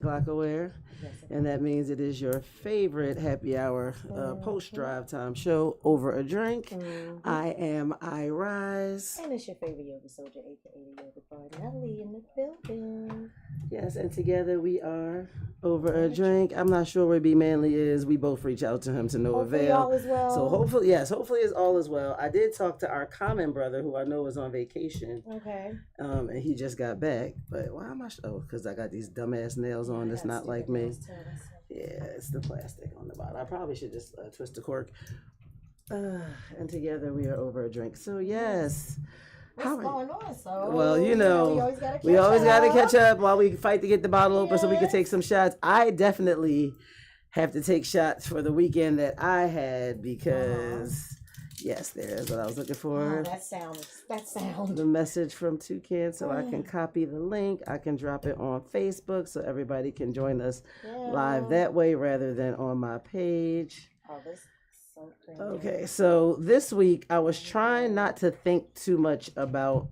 Clock aware, Yes, and that means it is your favorite happy hour post drive time show over a drink. mm-hmm. I am Irize. And it's your favorite yoga soldier, aka Yoga Bar Nelly in the building. Yes, and together we are over a Over drink. I'm not sure where B Manley is. We both reach out to him to no Hopefully avail. all is well. So hopefully, yes, hopefully it's all as well. I did talk to our common brother who I know is on vacation. Okay. And he just got back. But why am I? Oh, because I got these dumbass nails on. That's not like me. Yeah, it's the plastic on the bottom. I probably should just twist the cork. And together we are over a drink. So yes. What's going on? So Well, we we always got to catch catch up while we fight to get the bottle open so we can take some shots. I definitely have to take shots for the weekend that I had because yes, there's what I was looking for. Oh, that sound. The message from Toucan, so I can copy the link. I can drop it on Facebook so everybody can join us live that way rather than on my page. Oh, this is so crazy. Okay, so this week I was trying not to think too much about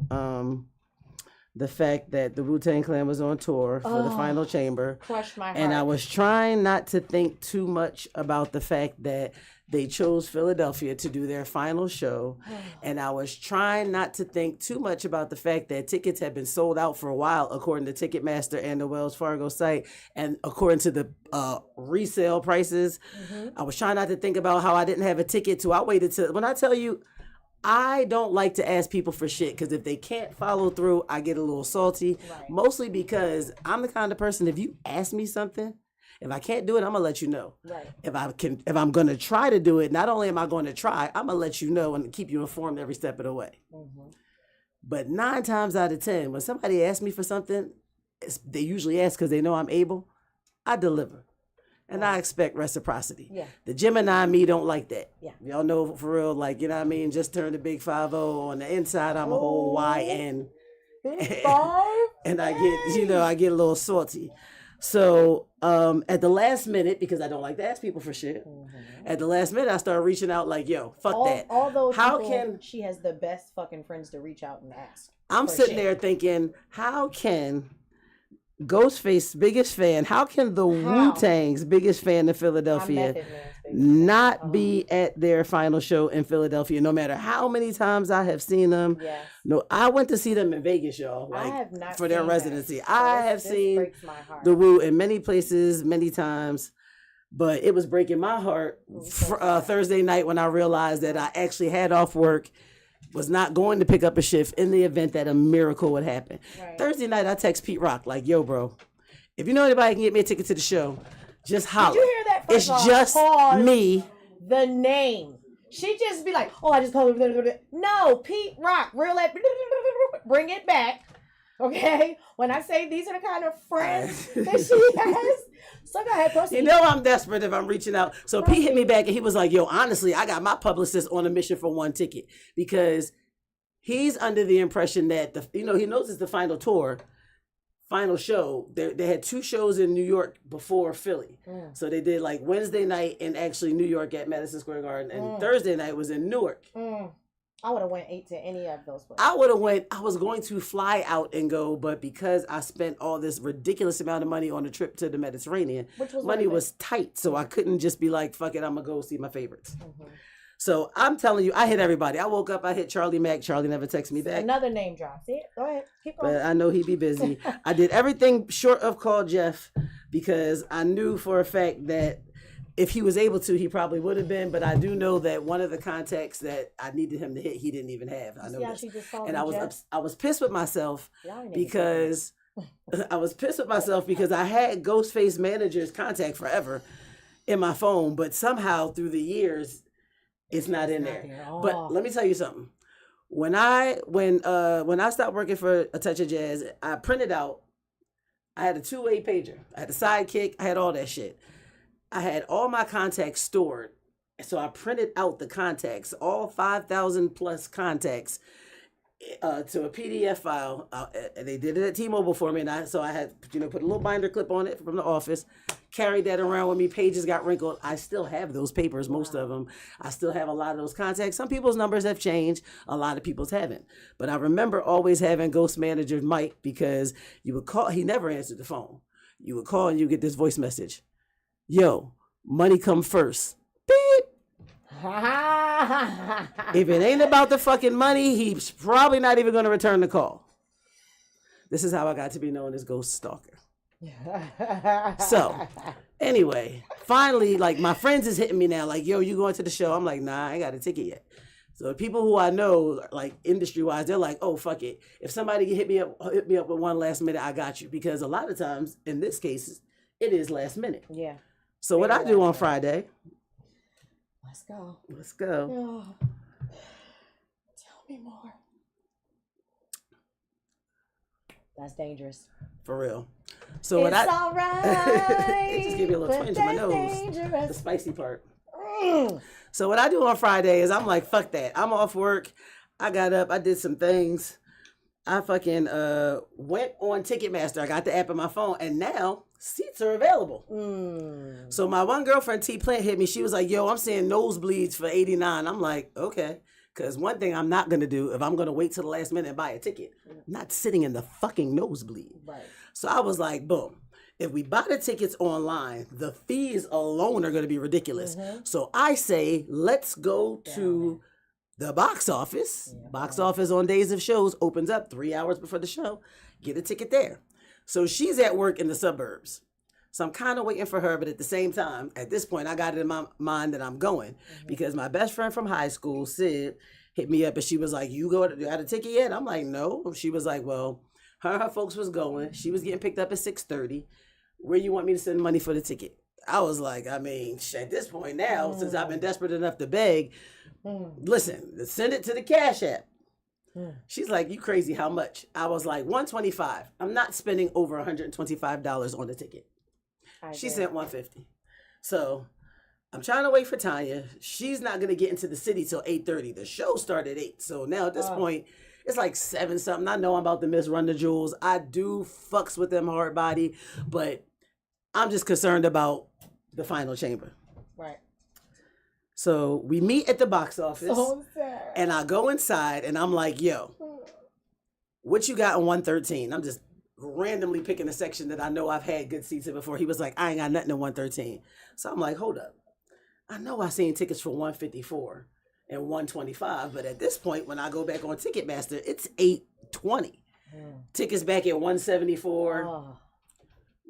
the fact that the Wu-Tang Clan was on tour for the Final Chamber. Crushed my heart. And I was trying not to think too much about the fact that they chose Philadelphia to do their final show. And I was trying not to think too much about the fact that tickets had been sold out for a while, according to Ticketmaster and the Wells Fargo site. And according to the resale prices, I was trying not to think about how I didn't have a ticket I waited till, when I tell you, I don't like to ask people for shit because if they can't follow through, I get a little salty. Right. Mostly because I'm the kind of person, if you ask me something, if I can't do it, I'm gonna let you know. Right. If I'm gonna try to do it, not only am I going to try, I'm gonna let you know and keep you informed every step of the way. But 9 times out of 10, when somebody asks me for something, they usually ask because they know I'm able. I deliver. And I expect reciprocity. Yeah. The Gemini me don't like that. Yeah. Y'all know for real, like, you know what I mean? Just turned a big 5-0. On the inside, I'm a whole YN. And I get a little salty. So at the last minute, because I don't like to ask people for shit, at the last minute, I started reaching out like, yo, fuck that. All those how people, can she has the best fucking friends to reach out and ask. I'm sitting there thinking, how can Ghostface biggest fan, how can the Wu-Tang's biggest fan in Philadelphia not be at their final show in Philadelphia, no matter how many times I have seen them? Yes. No, I went to see them in Vegas, y'all, I have not for their seen residency. that. I have seen the Wu in many places, many times, but it was breaking my heart Thursday night when I realized that I actually had off work, was not going to pick up a shift in the event that a miracle would happen. Right. Thursday night, I text Pete Rock like, yo, bro, if you know anybody can get me a ticket to the show, just holler. Did you hear that? It's just me. The name. She just be like, oh, I just called her. No, Pete Rock, real life. Bring it back. Okay? When I say these are the kind of friends that she has. So go ahead, proceed. You know I'm desperate if I'm reaching out. So Pete hit me back and he was like, yo, honestly, I got my publicist on a mission for one ticket because he's under the impression that, he knows it's the final tour, final show. They had 2 shows in New York before Philly. So they did like Wednesday night in actually New York at Madison Square Garden and Thursday night was in Newark. I would have went 8 to any of those places. I was going to fly out and go, but because I spent all this ridiculous amount of money on a trip to the Mediterranean, money was tight. So I couldn't just be like, fuck it, I'm going to go see my favorites. So I'm telling you, I hit everybody. I woke up, I hit Charlie Mack. Charlie never texted me back. Another name drop. See it? Go ahead. Keep going. But I know he'd be busy. I did everything short of call Jeff because I knew for a fact that if he was able to, he probably would have been. But I do know that one of the contacts that I needed him to hit, he didn't even have. I know this. And I was pissed with myself because I had Ghostface manager's contact forever in my phone, but somehow through the years, it's not in there. But let me tell you something. When I stopped working for A Touch of Jazz, I printed out. I had a 2-way pager. I had a sidekick. I had all that shit. I had all my contacts stored. So I printed out the contacts, all 5,000 plus contacts, to a PDF file. They did it at T-Mobile for me, and I had put a little binder clip on it from the office. Carried that around with me. Pages got wrinkled. I still have those papers, most of them. I still have a lot of those contacts. Some people's numbers have changed. A lot of people's haven't. But I remember always having Ghost Manager Mike because you would call. He never answered the phone. You would call and you get this voice message. Yo, money come first. Beep. If it ain't about the fucking money, he's probably not even going to return the call. This is how I got to be known as Ghost Stalker. So, anyway, finally, like, my friends is hitting me now, like, yo, you going to the show? I'm like, nah, I ain't got a ticket yet. So people who I know, like, industry-wise, they're like, oh, fuck it. If somebody hit me up with one last minute, I got you. Because a lot of times, in this case, it is last minute. Yeah. So what I do on Friday. Let's go. Let's go. Oh. Tell me more. That's dangerous. For real. So it's all right. It just gave me a little twinge in my nose. Dangerous. The spicy part. So what I do on Friday is I'm like, fuck that. I'm off work. I got up. I did some things. I fucking went on Ticketmaster. I got the app on my phone. And now seats are available. So my one girlfriend, T Plant, hit me. She was like, yo, I'm seeing nosebleeds for $89. I'm like, okay. Because one thing I'm not going to do, if I'm going to wait till the last minute and buy a ticket, I'm not sitting in the fucking nosebleed. Right. So I was like, boom. If we buy the tickets online, the fees alone are going to be ridiculous. So I say, let's go to the box office. Box office on days of shows opens up 3 hours before the show. Get a ticket there. So she's at work in the suburbs. So I'm kind of waiting for her, but at the same time, at this point, I got it in my mind that I'm going because my best friend from high school, Sid, hit me up and she was like, you got a ticket yet? I'm like, no. She was like, well, her and her folks was going. She was getting picked up at 6:30. Where you want me to send money for the ticket? I was like, I mean, at this point now, since I've been desperate enough to beg, listen, send it to the Cash App. She's like, you crazy, how much? I was like, $125. I'm not spending over $125 on the ticket. She sent $150. So I'm trying to wait for Tanya. She's not going to get into the city till 8:30. The show started at 8. So now at this point, it's like 7 something. I know I'm about to miss Run the Jewels. I do fucks with them hard body, but I'm just concerned about the final chamber. Right. So we meet at the box office. So sad. And I go inside and I'm like, yo, what you got on 113? I'm just randomly picking a section that I know I've had good seats in before. He was like, I ain't got nothing in 113. So I'm like, hold up. I know I seen tickets for 154 and 125, but at this point, when I go back on Ticketmaster, it's 820. Tickets back at 174,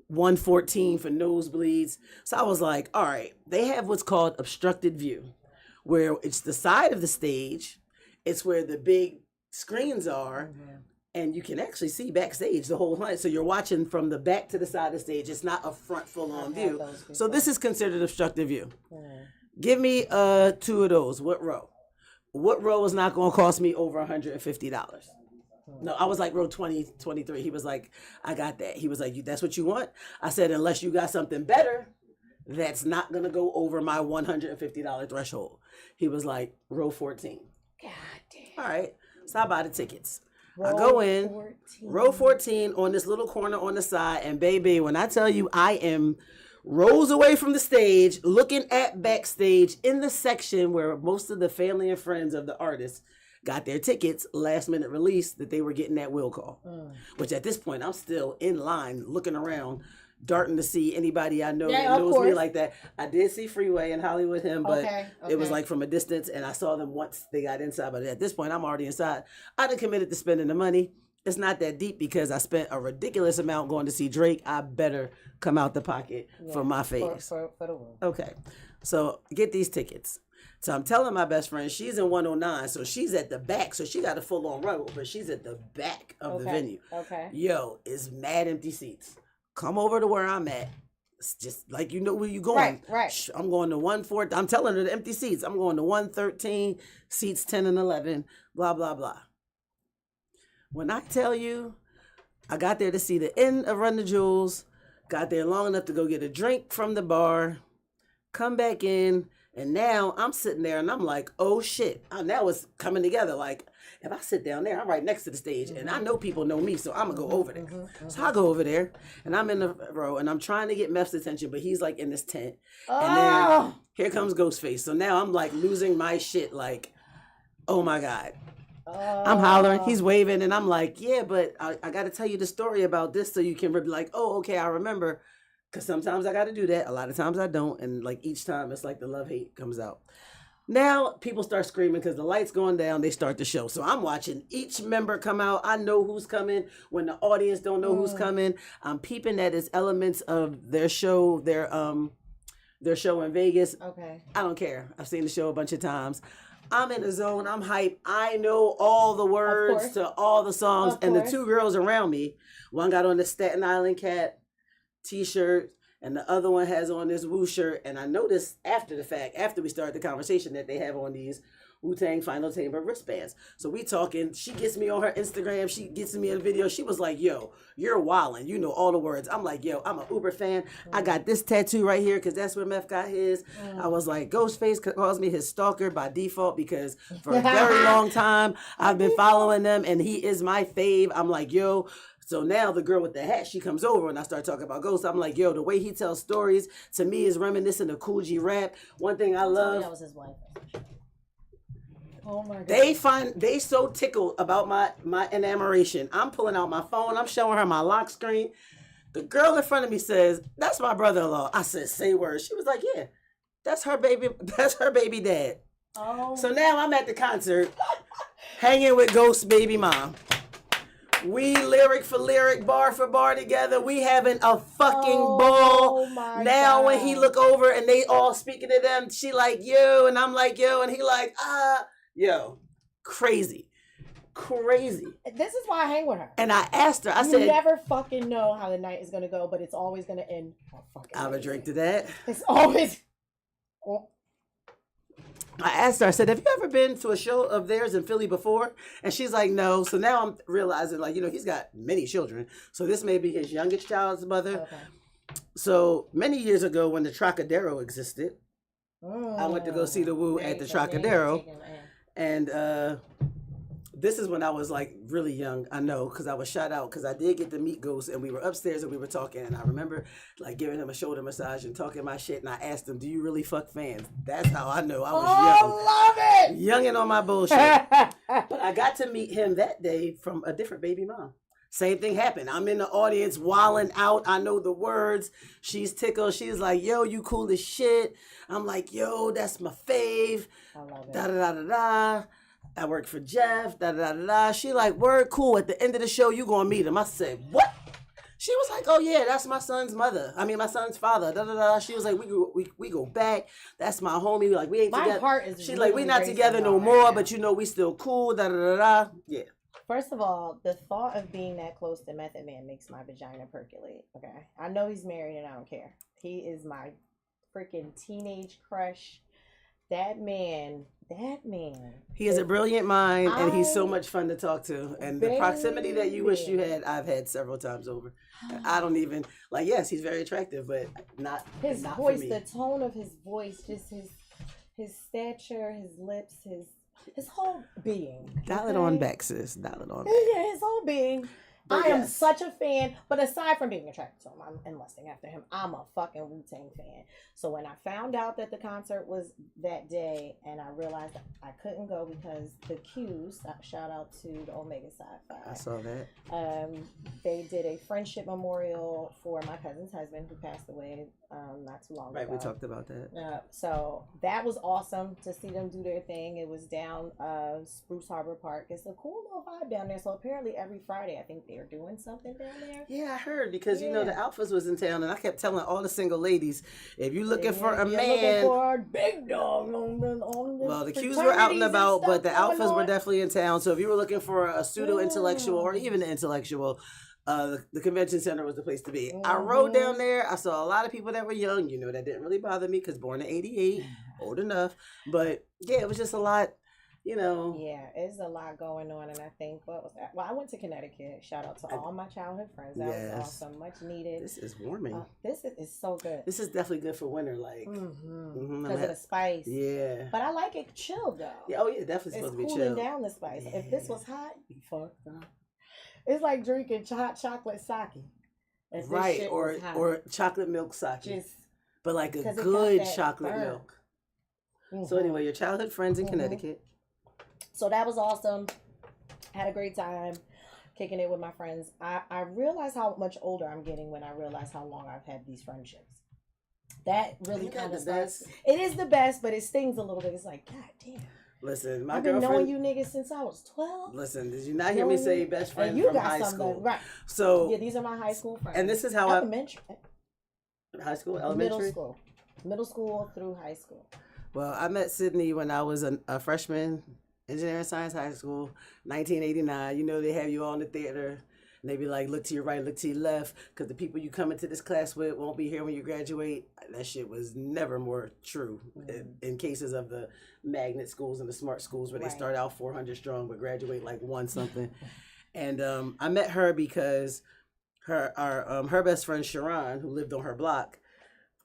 114 for nosebleeds. So I was like, all right, they have what's called obstructed view, where it's the side of the stage, it's where the big screens are, and you can actually see backstage the whole time. So you're watching from the back to the side of the stage. It's not a front full-on view. So this is considered obstructed view. Give me 2 of those. What row? What row is not going to cost me over $150? No, I was like row 20, 23. He was like, I got that. He was like, that's what you want? I said, unless you got something better, that's not going to go over my $150 threshold. He was like, row 14. God damn. All right. So I buy the tickets. I go in, 14. Row 14 on this little corner on the side. And baby, when I tell you I am rows away from the stage, looking at backstage in the section where most of the family and friends of the artists got their tickets, last minute release, that they were getting that will call. Which at this point, I'm still in line looking around, darting to see anybody I know that knows me like that. I did see Freeway in Hollywood him, but it was like from a distance, and I saw them once they got inside. But at this point, I'm already inside. I done committed to spending the money. It's not that deep because I spent a ridiculous amount going to see Drake. I better come out the pocket for my face. For the room. Okay. So get these tickets. So I'm telling my best friend, she's in 109, so she's at the back. So she got a full-on row, but she's at the back of the venue. Okay. Yo, it's mad empty seats. Come over to where I'm at. It's just like you know where you're going. Right. I'm going to 114. I'm telling her the empty seats. I'm going to 113, seats 10 and 11, blah, blah, blah. When I tell you, I got there to see the end of Run the Jewels, got there long enough to go get a drink from the bar, come back in, and now I'm sitting there and I'm like, oh shit. Now it's coming together. Like, if I sit down there, I'm right next to the stage, and I know people know me, so I'm going to go over there. So I go over there, and I'm in the row, and I'm trying to get Meph's attention, but he's like in this tent. And then here comes Ghostface. So now I'm like losing my shit, like, oh my God. I'm hollering, he's waving, and I'm like, yeah, but I got to tell you the story about this so you can be like, oh, okay, I remember. Because sometimes I got to do that. A lot of times I don't. And like each time it's like the love-hate comes out. Now people start screaming because the light's going down. They start the show. So I'm watching each member come out. I know who's coming when the audience don't know who's coming. I'm peeping that it's elements of their show, their show in Vegas. Okay. I don't care. I've seen the show a bunch of times. I'm in the zone. I'm hyped. I know all the words to all the songs. And the two girls around me, one got on the Staten Island Cat t-shirt, and the other one has on this Wu shirt. And I noticed after the fact, after we started the conversation, that they have on these Wu-Tang Final Chamber wristbands. So we talking. She gets me on her Instagram. She gets me a video. She was like, yo, you're wildin'. You know all the words. I'm like, yo, I'm an Uber fan. I got this tattoo right here because that's where Meth got his. I was like, Ghostface calls me his stalker by default because for a very long time, I've been following them and he is my fave. I'm like, yo. So now the girl with the hat, she comes over and I start talking about Ghost. I'm like, yo, the way he tells stories to me is reminiscent of Cool G rap. One thing I love. That was his wife. Oh my God. They so tickled about my enamoration. I'm pulling out my phone. I'm showing her my lock screen. The girl in front of me says, that's my brother-in-law. I said, say word. She was like, yeah, that's her baby dad. Oh. So now I'm at the concert hanging with Ghost's baby mom. We lyric for lyric, bar for bar together. We having a fucking ball. Now God. When he look over and they all speaking to them, she like, yo, and I'm like, yo, and he like, yo, crazy. This is why I hang with her. And I asked her, I said, you never fucking know how the night is going to go, but it's always going to end. I have a drink to that. It's always. I asked her, I said, have you ever been to a show of theirs in Philly before? And she's like, no. So now I'm realizing, like, he's got many children. So this may be his youngest child's mother. Okay. So many years ago when the Trocadero existed, I went to go see the Wu at the Trocadero. And this is when I was like really young. I know, because I was shot out because I did get to meet Ghost and we were upstairs and we were talking. And I remember like giving him a shoulder massage and talking my shit. And I asked him, do you really fuck fans? That's how I know I was young. Love it! Youngin' on my bullshit. But I got to meet him that day from a different baby mom. Same thing happened. I'm in the audience wilding out. I know the words. She's tickled. She's like, yo, you cool as shit. I'm like, yo, that's my fave. I love it. Da-da-da-da-da. I work for Jeff, da-da-da-da-da. She like, word, cool. At the end of the show, you gonna meet him. I said, what? She was like, oh yeah, that's my son's mother. I mean, my son's father. Da-da-da. She was like, we go back. That's my homie. Like, we ain't together. My heart is She's really like, we not together no more, but we still cool. Da-da-da-da. Yeah. First of all, the thought of being that close to Method Man makes my vagina percolate. Okay. I know he's married and I don't care. He is my freaking teenage crush. That man. He has a brilliant mind and he's so much fun to talk to. And the proximity that you wish you had, I've had several times over. I don't even, like, yes, he's very attractive, but not his not voice, for me. the tone of his voice, just his stature, his lips, his whole being. Dial it on back, sis. Dial it on back. Yeah, his whole being. But I am such a fan, but aside from being attracted to him, I'm lusting after him. I'm a fucking Wu-Tang fan. So when I found out that the concert was that day, and I realized I couldn't go because the Q's, shout out to the Omega Sci-Fi. I saw that. They did a friendship memorial for my cousin's husband who passed away not too long ago. Right, we talked about that. So that was awesome to see them do their thing. It was down Spruce Harbor Park. It's a cool little vibe down there. So apparently every Friday, I think they're doing something down there. Yeah, I heard because the Alphas was in town, and I kept telling all the single ladies, if you're looking for a man, looking for a big dog on the Qs were out and about, but the Alphas were definitely in town. So if you were looking for a pseudo intellectual or even an intellectual, the convention center was the place to be. I rode down there. I saw a lot of people that were young. That didn't really bother me because born in '88, old enough. But yeah, it was just a lot. Yeah, it's a lot going on, and I think what was that? Well, I went to Connecticut. Shout out to all my childhood friends. That was awesome, much needed. This is warming. This is so good. This is definitely good for winter, like because of the spice. Yeah, but I like it chilled though. Yeah, definitely supposed to be chilled. It's cooling down the spice. Yeah. If this was hot, you fucked up. It's like drinking hot chocolate sake. Right, or chocolate milk sake. But like a good chocolate milk. So anyway, your childhood friends in Connecticut. So that was awesome. Had a great time kicking it with my friends. I realize how much older I'm getting when I realize how long I've had these friendships. That really kind of starts. It is the best, but it stings a little bit. It's like, God damn. Listen, I've been knowing you niggas since I was 12. Listen, did you not hear me say best friend you from got high something, school? Right. So yeah, these are my high school friends. And this is how elementary. High school, elementary, middle school through high school. Well, I met Sydney when I was a freshman, engineering science high school, 1989. You know they have you all in the theater. And they be like, look to your right, look to your left, because the people you come into this class with won't be here when you graduate. That shit was never more true in cases of the magnet schools and the smart schools where they start out 400 strong but graduate like one something. And I met her because her best friend Sharon, who lived on her block,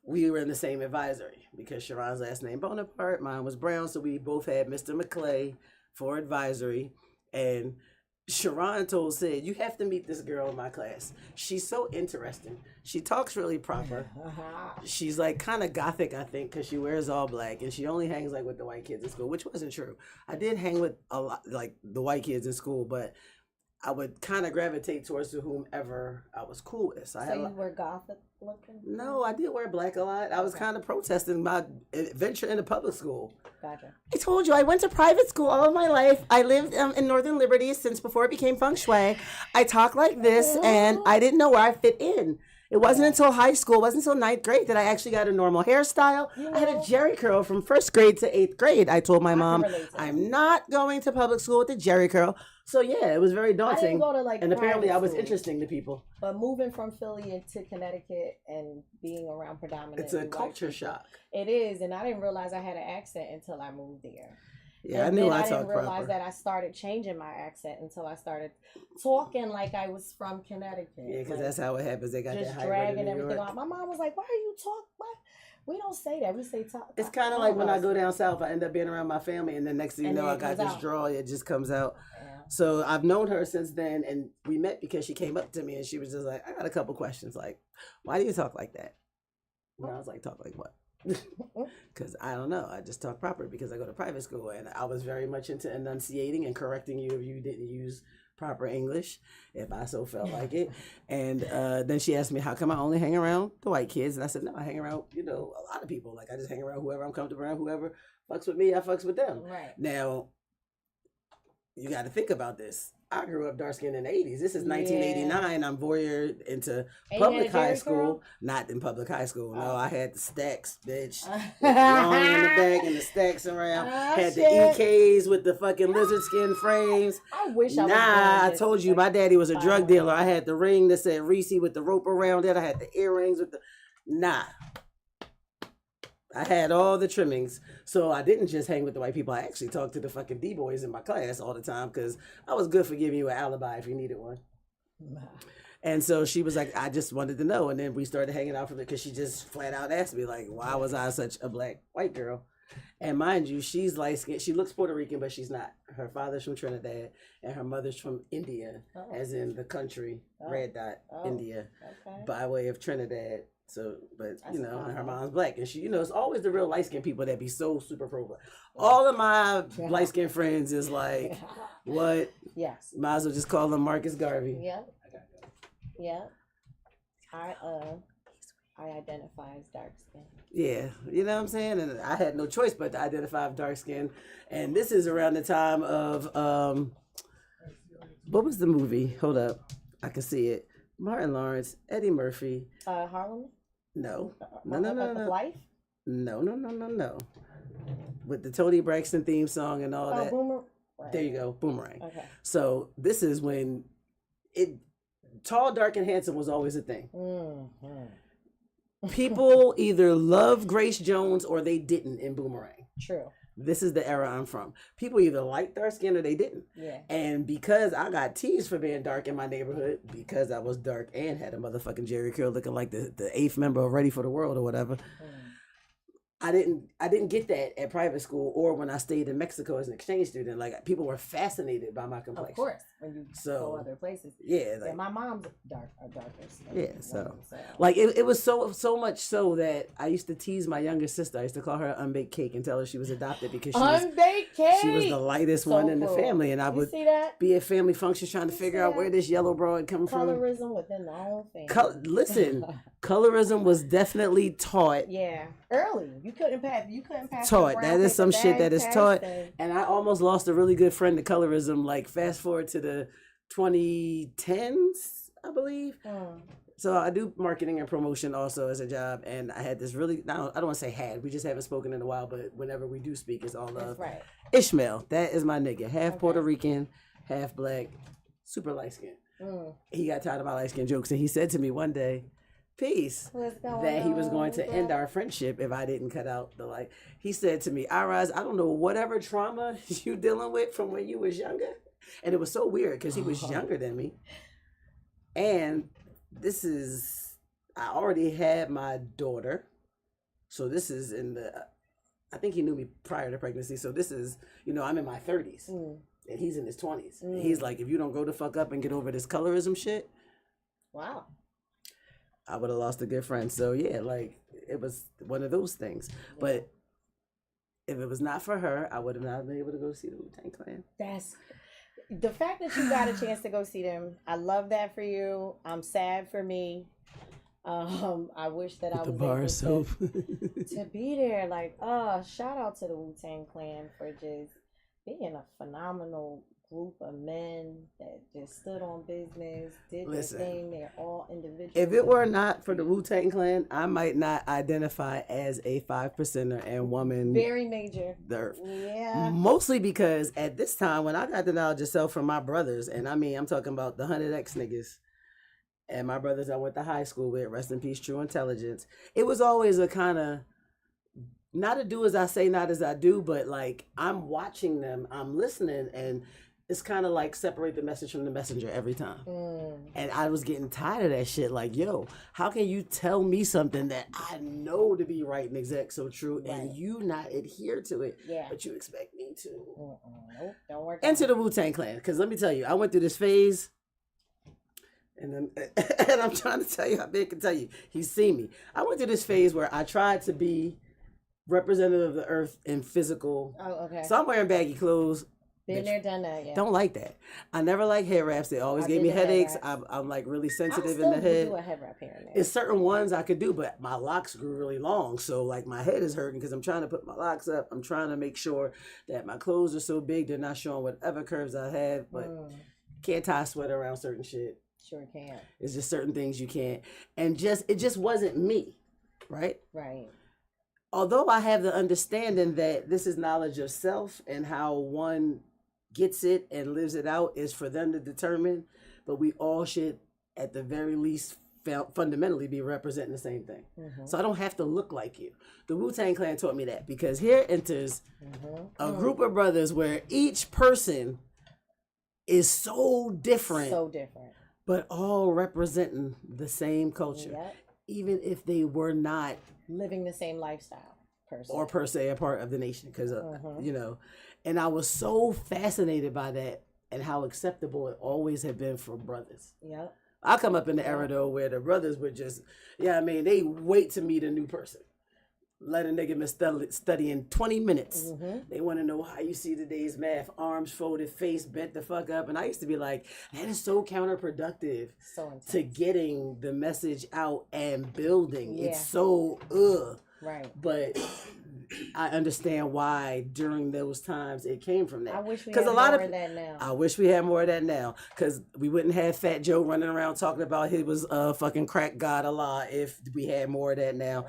we were in the same advisory because Sharon's last name Bonaparte, mine was Brown, so we both had Mr. McClay for advisory. And Sharon told Sid, you have to meet this girl in my class. She's so interesting. She talks really proper. She's like kind of gothic, I think, because she wears all black and she only hangs like with the white kids in school, which wasn't true. I did hang with a lot like the white kids in school, but I would kind of gravitate towards whomever I was cool with. So you were gothic looking? No, I did wear black a lot. I was kind of protesting my venture into public school. Gotcha. I told you, I went to private school all of my life. I lived in Northern Liberty since before it became feng shui. I talk like this, and I didn't know where I fit in. It wasn't until high school, it wasn't until 9th grade that I actually got a normal hairstyle. I had a jerry curl from 1st grade to 8th grade. I told my mom, I'm not going to public school with a jerry curl. So yeah, it was very daunting. I didn't go to and apparently I was interesting to people. But moving from Philly into Connecticut and being around predominantly it's a culture shock. It is, and I didn't realize I had an accent until I moved there. Yeah, and I knew I didn't realize that I started changing my accent until I started talking like I was from Connecticut. Yeah, because that's how it happens. They got just that dragging everything off. My mom was like, "Why are you talking? Why?" We don't say that. We say talk. It's kind of like when I go down south, I end up being around my family, and then next thing you know, I got this draw. It just comes out. Yeah. So I've known her since then, and we met because she came up to me and she was just like, "I got a couple questions. Like, why do you talk like that?" And I was like, "Talk like what?" Because I don't know. I just talk proper because I go to private school, and I was very much into enunciating and correcting you if you didn't use proper English, if I so felt like it. And then she asked me, how come I only hang around the white kids? And I said, no, I hang around, a lot of people. Like, I just hang around whoever I'm comfortable around. Whoever fucks with me, I fucks with them. Right. Now, you got to think about this. I grew up dark skinned in the 80s. This is 1989. I'm voyeur into public high school. Not in public high school. No, I had the stacks, bitch. Long in the back and the stacks around. Had the EKs with the fucking lizard skin frames. I wish I was. Nah, I told you, my daddy was a drug dealer. I had the ring that said Reese with the rope around it. I had the earrings with the... Nah. I had all the trimmings. So I didn't just hang with the white people. I actually talked to the fucking D-boys in my class all the time because I was good for giving you an alibi if you needed one. And so she was like, I just wanted to know. And then we started hanging out from it because she just flat out asked me, like, why was I such a black white girl? And mind you, she's light skinned. She looks Puerto Rican, but she's not. Her father's from Trinidad and her mother's from India, as in the country, red dot, India, by way of Trinidad. So, but her mom's black, and she, it's always the real light skinned people that be so super pro. All of my light skinned friends is like, what? Yes. Might as well just call them Marcus Garvey. Yeah. Yeah. I identify as dark skinned. Yeah, you know what I'm saying? And I had no choice but to identify as dark skinned. And this is around the time of what was the movie? Hold up, I can see it. Martin Lawrence, Eddie Murphy. Harlem? No. Life? No. With the Tony Braxton theme song and all that. Boomerang. There you go, Boomerang. Okay. So this is when tall, dark, and handsome was always a thing. Mm-hmm. People either love Grace Jones or they didn't in Boomerang. True. This is the era I'm from. People either liked dark skin or they didn't. Yeah. And because I got teased for being dark in my neighborhood, because I was dark and had a motherfucking Jerry curl looking like the 8th member of Ready for the World or whatever, I didn't get that at private school or when I stayed in Mexico as an exchange student. Like people were fascinated by my complexion. Of course, when you go other places. Yeah, like, my mom's darker. Yeah, so like it was so much so that I used to tease my younger sister. I used to call her unbaked cake and tell her she was adopted because she was the lightest one in the family, and I would be at family functions trying to figure out where this yellow broad come from. Colorism within the whole family. Listen, colorism was definitely taught. Yeah, early. You couldn't pass. Taught. That is some shit that is taught. And I almost lost a really good friend to colorism. Like fast forward to the 2010s, I believe. So I do marketing and promotion also as a job, and I had this really, I don't want to say had, we just haven't spoken in a while, but whenever we do speak, it's all love. Right. Ishmael, that is my nigga. Half Puerto Rican, half black, super light skin. He got tired of my light skin jokes, and he said to me one day, peace, that he was going to end our friendship if I didn't cut out the light. He said to me, Irize, I don't know whatever trauma you dealing with from when you was younger. And it was so weird because he was younger than me. And I already had my daughter. So this is I think he knew me prior to pregnancy. So this is, I'm in my 30s and he's in his 20s. And he's like, if you don't go the fuck up and get over this colorism shit. Wow. I would have lost a good friend. So yeah, like it was one of those things. Yeah. But if it was not for her, I would have not been able to go see the Wu-Tang Clan. That's the fact that you got a chance to go see them. I love that for you. I'm sad for me. I wish that I was able to be there. Like, shout out to the Wu-Tang Clan for just being a phenomenal group of men that just stood on business, did their thing. They're all individuals. If it were not for the Wu-Tang Clan, I might not identify as a 5%er and woman. Very major. Yeah. Mostly because at this time, when I got the knowledge of self from my brothers, and I mean, I'm talking about the 100X niggas, and my brothers I went to high school with, rest in peace, True Intelligence, it was always a kind of, not a do as I say, not as I do, but like, I'm watching them, I'm listening, and it's kind of like separate the message from the messenger every time. And I was getting tired of that shit. Like, yo, how can you tell me something that I know to be right and exact, so true, and you not adhere to it, but you expect me to? Nope, don't work. Enter the Wu-Tang Clan. Because let me tell you, I went through this phase, and I'm trying to tell you, I can tell you, he's seen me. I went through this phase where I tried to be representative of the earth in physical. Oh, okay. So I'm wearing baggy clothes. Been there, done that, yeah. Don't like that. I never liked hair wraps. They always gave me headaches. I'm like really sensitive in the head. Do a head wrap here and there. It's certain ones I could do, but my locks grew really long. So like my head is hurting because I'm trying to put my locks up. I'm trying to make sure that my clothes are so big they're not showing whatever curves I have. But can't tie a sweater around certain shit. Sure can't. It's just certain things you can't. And it just wasn't me. Right? Right. Although I have the understanding that this is knowledge of self and how one gets it and lives it out is for them to determine, but we all should at the very least fundamentally be representing the same thing. So I don't have to look like you. The Wu-Tang Clan taught me that, because here enters a group of brothers where each person is so different, but all representing the same culture, even if they were not living the same lifestyle or per se a part of the nation, because and I was so fascinated by that and how acceptable it always had been for brothers. I come up in the era though where the brothers would just, they wait to meet a new person. Let a nigga miss studying 20 minutes. They want to know how you see today's math, arms folded, face bent the fuck up. And I used to be like, that is so counterproductive to getting the message out and building. It's so Right. But I understand why during those times it came from that. I wish we had more of that now. I wish we had more of that now, because we wouldn't have Fat Joe running around talking about he was fucking crack God Allah if we had more of that now.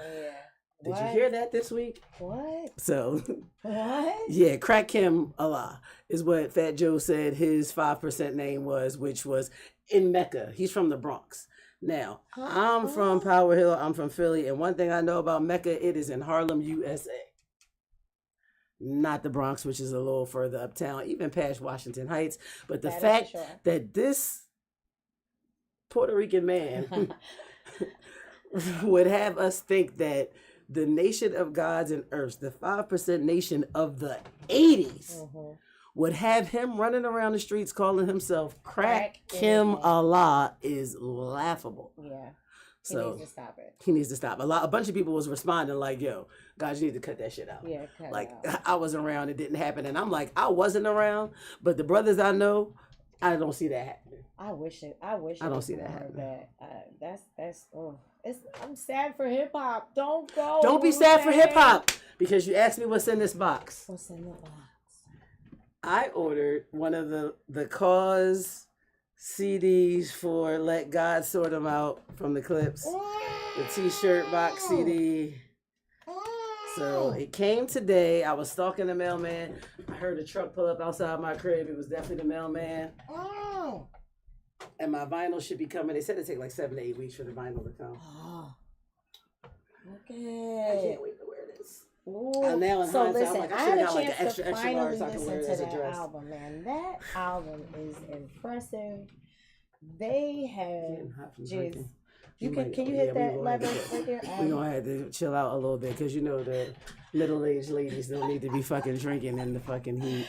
Did you hear that this week? What? So. What? Yeah, Crack Him Allah is what Fat Joe said his 5% name was, which was in Mecca. He's from the Bronx. Now, I'm from Power Hill. I'm from Philly. And one thing I know about Mecca, it is in Harlem, USA. Not the Bronx, which is a little further uptown, even past Washington Heights. But the fact that this Puerto Rican man would have us think that the nation of gods and earths, the 5% nation of the 80s, would have him running around the streets calling himself Crack Kim Allah is laughable. Yeah. So he needs to stop it. He needs to stop. A bunch of people was responding like, yo, guys, you need to cut that shit out. Yeah, cut like, it out. I was around, it didn't happen. And I'm like, I wasn't around, but the brothers I know, I don't see that happening. I wish it. I don't see that happening. I'm sad for hip hop. Don't go. Don't be sad for hip hop because you asked me what's in this box. What's in the box? I ordered one of the Cause CDs for Let God Sort Them Out from the Clips. The t-shirt box CD. So it came today. I was stalking the mailman. I heard a truck pull up outside my crib. It was definitely the mailman. And my vinyl should be coming. They said it take like 7 to 8 weeks for the vinyl to come. Okay. I can't wait to wear this. Ooh. Now in So hindsight, listen, I'm like, I had a like chance to finally large so listen to that album, man. That album is impressive. They have just. Can you hit that lever right there? We're gonna have to chill out a little bit because you know the middle-aged ladies don't need to be fucking drinking in the fucking heat.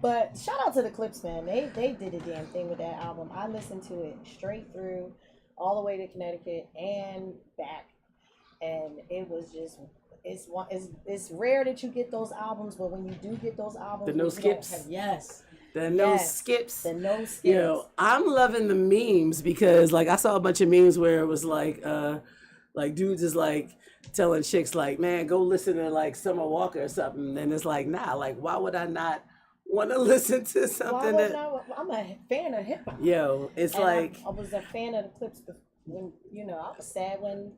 But shout out to the Clips, man. They did a damn thing with that album. I listened to it straight through, all the way to Connecticut and back, and it was just. It's rare that you get those albums, but when you do get those albums, the no skips. The no skips. The no skips. You know, I'm loving the memes because like I saw a bunch of memes where it was like dudes is like telling chicks like, man, go listen to like Summer Walker or something. And it's like, nah, like why would I not want to listen to something I'm a fan of hip hop. Yo, it's and like I was a fan of the Clips when I was sad when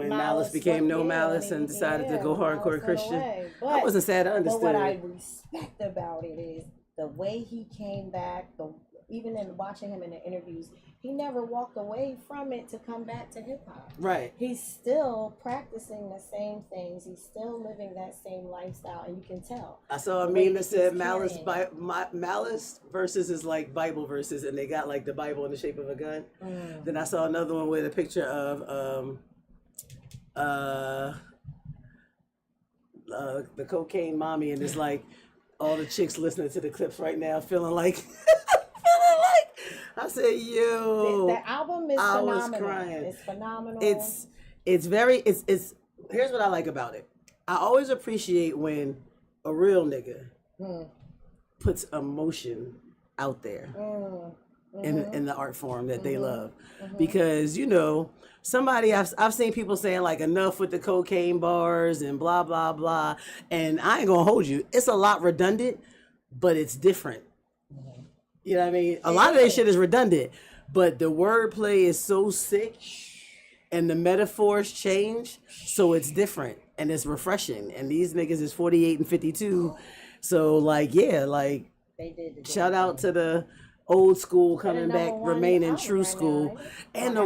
Malice became No Malice and decided to go hardcore Christian. I wasn't sad, I understood. But what I respect about it is the way he came back, even in watching him in the interviews, he never walked away from it to come back to hip hop. Right. He's still practicing the same things. He's still living that same lifestyle, and you can tell. I saw a meme that said Malice verses is like Bible verses, and they got like the Bible in the shape of a gun. Then I saw another one with a picture of the cocaine mommy, and it's like all the chicks listening to the Clips right now feeling like I said, yo, the album is phenomenal. I was crying. It's phenomenal. It's here's what I like about it. I always appreciate when a real nigga puts emotion out there in the art form that they love, because somebody I've seen people saying like enough with the cocaine bars and blah blah blah, and I ain't gonna hold you, it's a lot redundant, but it's different. You know what I mean? A lot of that shit is redundant, but the wordplay is so sick and the metaphors change, so it's different and it's refreshing. And these niggas is 48 and 52, so like they did shout out to the old school coming back, remaining true school. And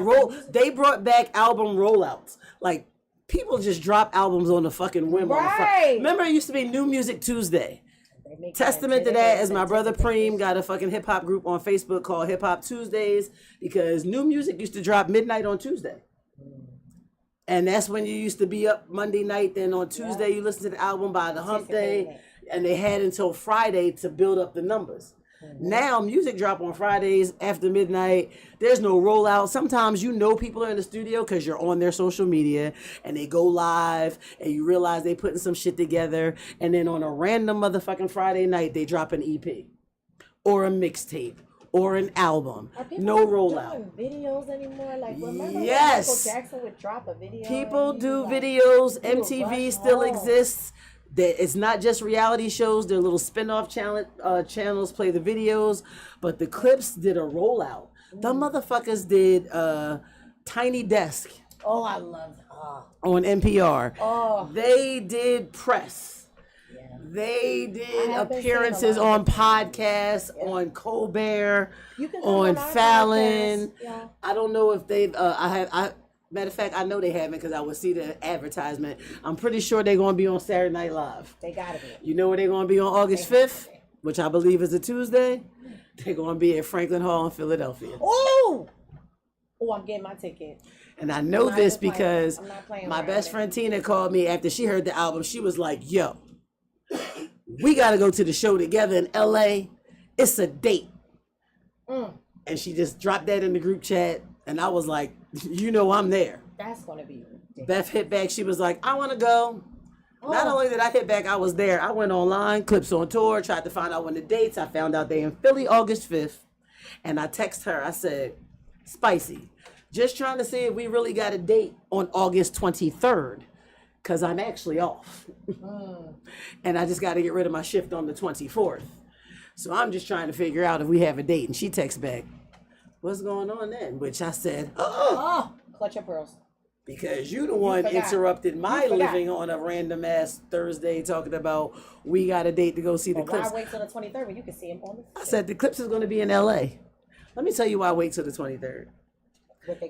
they brought back album rollouts. Like, people just drop albums on the fucking whim. Right. Remember it used to be New Music Tuesday. Testament to that is my brother Preem got a fucking hip hop group on Facebook called Hip Hop Tuesdays, because new music used to drop midnight on Tuesday. And that's when you used to be up Monday night, then on Tuesday you listen to the album by the hump day, and they had until Friday to build up the numbers. Now music drop on Fridays after midnight. There's no rollout. Sometimes people are in the studio because you're on their social media and they go live and you realize they putting some shit together, and then on a random motherfucking Friday night they drop an EP or a mixtape or an album. No rollout. Doing videos anymore? Like, remember when yes, Michael Jackson would drop a video? People do videos. MTV still exists. It's not just reality shows. Their little spin-off channels play the videos, but the Clips did a rollout. The motherfuckers did Tiny Desk. Oh, I love that. On NPR. Oh. They did press. Yeah. They did appearances on podcasts, on Colbert, on Fallon. Yeah. I don't know if they've. Matter of fact, I know they haven't because I would see the advertisement. I'm pretty sure they're going to be on Saturday Night Live. They got to be. You know where they're going to be on August 5th, which I believe is a Tuesday? They're going to be at Franklin Hall in Philadelphia. Oh, I'm getting my ticket. And I know this because my best there. friend Tina called me after she heard the album. She was like, yo, we got to go to the show together in LA. It's a date. And she just dropped that in the group chat. And I was like, you know, I'm there. That's going to be ridiculous. Beth hit back. She was like, I want to go. Not only did I hit back, I was there. I went online, Clips on Tour, tried to find out when the dates. I found out they in Philly August 5th. And I text her. I said, Spicy, just trying to see if we really got a date on August 23rd. Because I'm actually off. And I just got to get rid of my shift on the 24th. So I'm just trying to figure out if we have a date. And she texts back, what's going on then? Which I said, clutch your pearls. Because you the one interrupted my living on a random ass Thursday talking about we got a date to go see the Clips. Why wait till the 23rd when you can see him on the 5th? I said the Clips is going to be in LA. Let me tell you why I wait till the 23rd.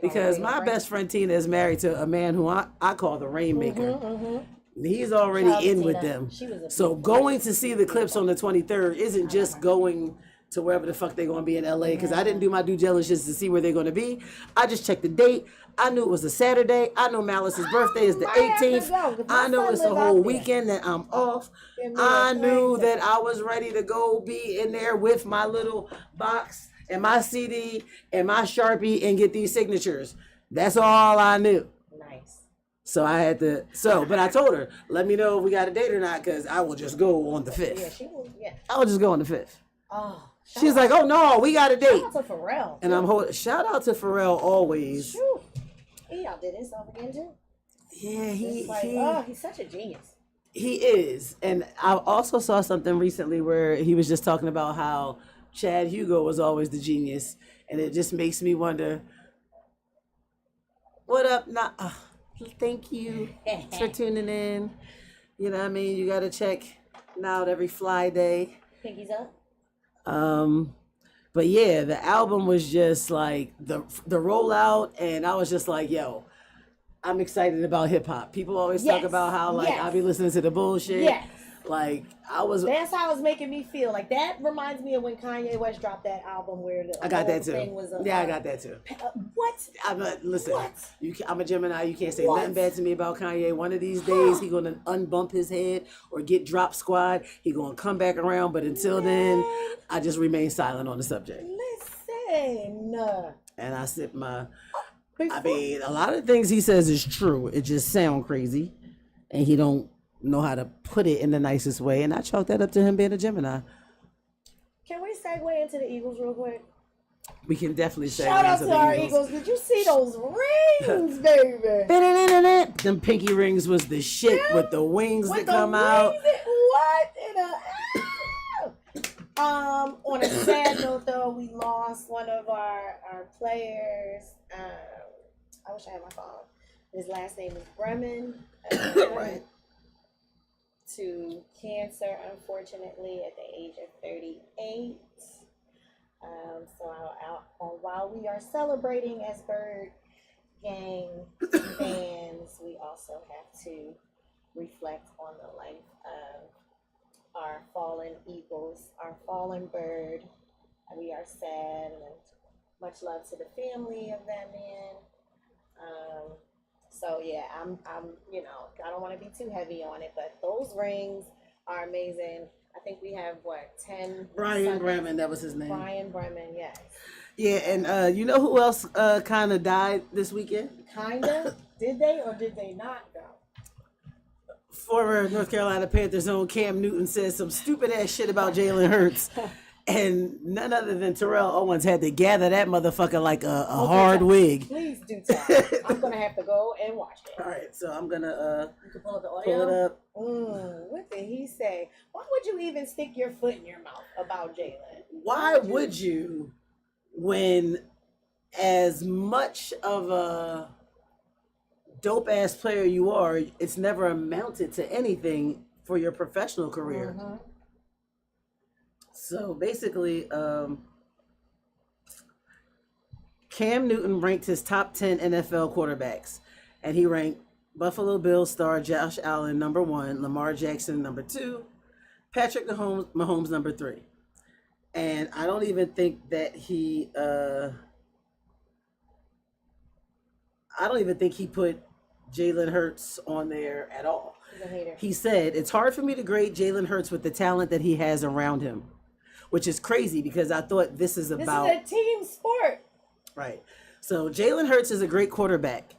Because my best friend Tina is married to a man who I call the Rainmaker. He's already in with them. So going to see the Clips on the 23rd isn't just going to wherever the fuck they're going to be in LA, because I didn't do my due diligence to see where they're going to be. I just checked the date. I knew it was a Saturday. I know Malice's birthday is the 18th. I know it's a whole weekend that I'm off. I knew that I was ready to go be in there with my little box and my CD and my Sharpie and get these signatures. That's all I knew. Nice. So I had to, but I told her, let me know if we got a date or not, because I will just go on the 5th. Yeah, she will, yeah. I will just go on the 5th. Oh. She's like, oh no, we got a date. Shout out to Pharrell. And I'm holding, shout out to Pharrell always. Shoot. He outdid himself again too. Yeah, he's such a genius. He is. And I also saw something recently where he was just talking about how Chad Hugo was always the genius. And it just makes me wonder, what up? Thank you for tuning in. You know what I mean? You got to check out every fly day. Pinkies up. But yeah, the album was just like the rollout, and I was just like, yo, I'm excited about hip hop. People always talk about how I be listening to the bullshit. Yes. Like that's how it was making me feel. Like that reminds me of when Kanye West dropped that album where the I got that too. Thing was I got that too. What? Listen. What? I'm a Gemini. You can't say nothing bad to me about Kanye. One of these days he gonna unbump his head or get drop squad. He gonna come back around. But until then, I just remain silent on the subject. Listen. And I sip my. I mean, a lot of things he says is true. It just sound crazy, and he don't know how to put it in the nicest way, and I chalk that up to him being a Gemini. Can we segue into the Eagles real quick? We can definitely segue Shout out to our Eagles. Did you see those rings, baby? Them pinky rings was the shit with the wings that come out. On a sad note though, we lost one of our players. I wish I had my phone. His last name is Bremen. Right. To cancer, unfortunately, at the age of 38. While we are celebrating as Bird Gang fans, we also have to reflect on the life of our fallen Eagles, our fallen Bird. We are sad, and much love to the family of that man. So yeah, I'm I don't want to be too heavy on it, but those rings are amazing. I think we have 10. Brian Bremen, that was his name. Brian Bremen, yes. Yeah, and you know who else kind of died this weekend? Kinda? Did they or did they not go? Former North Carolina Panthers own Cam Newton said some stupid ass shit about Jalen Hurts. And none other than Terrell Owens had to gather that motherfucker like a hard wig. Please do tell. I'm going to have to go and watch it. All right, so I'm going to you can pull up the audio. Pull it up. What did he say? Why would you even stick your foot in your mouth about Jalen? Why would you, when as much of a dope-ass player you are, it's never amounted to anything for your professional career? Mm-hmm. So basically, Cam Newton ranked his top 10 NFL quarterbacks, and he ranked Buffalo Bills star Josh Allen number 1, Lamar Jackson number 2, Patrick Mahomes number 3. And I don't even think that he I don't even think he put Jalen Hurts on there at all. He's a hater. He said, it's hard for me to grade Jalen Hurts with the talent that he has around him, which is crazy because I thought this is about... This is a team sport. Right. So Jalen Hurts is a great quarterback.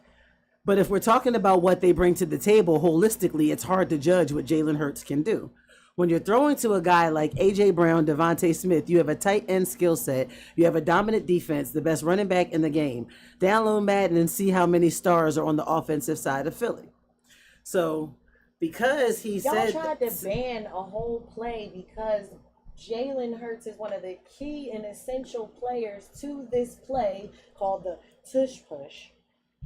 But if we're talking about what they bring to the table holistically, it's hard to judge what Jalen Hurts can do. When you're throwing to a guy like A.J. Brown, Devontae Smith, you have a tight end skill set. You have a dominant defense, the best running back in the game. Download Madden and see how many stars are on the offensive side of Philly. So because he Y'all tried to ban a whole play because Jalen Hurts is one of the key and essential players to this play called the tush push.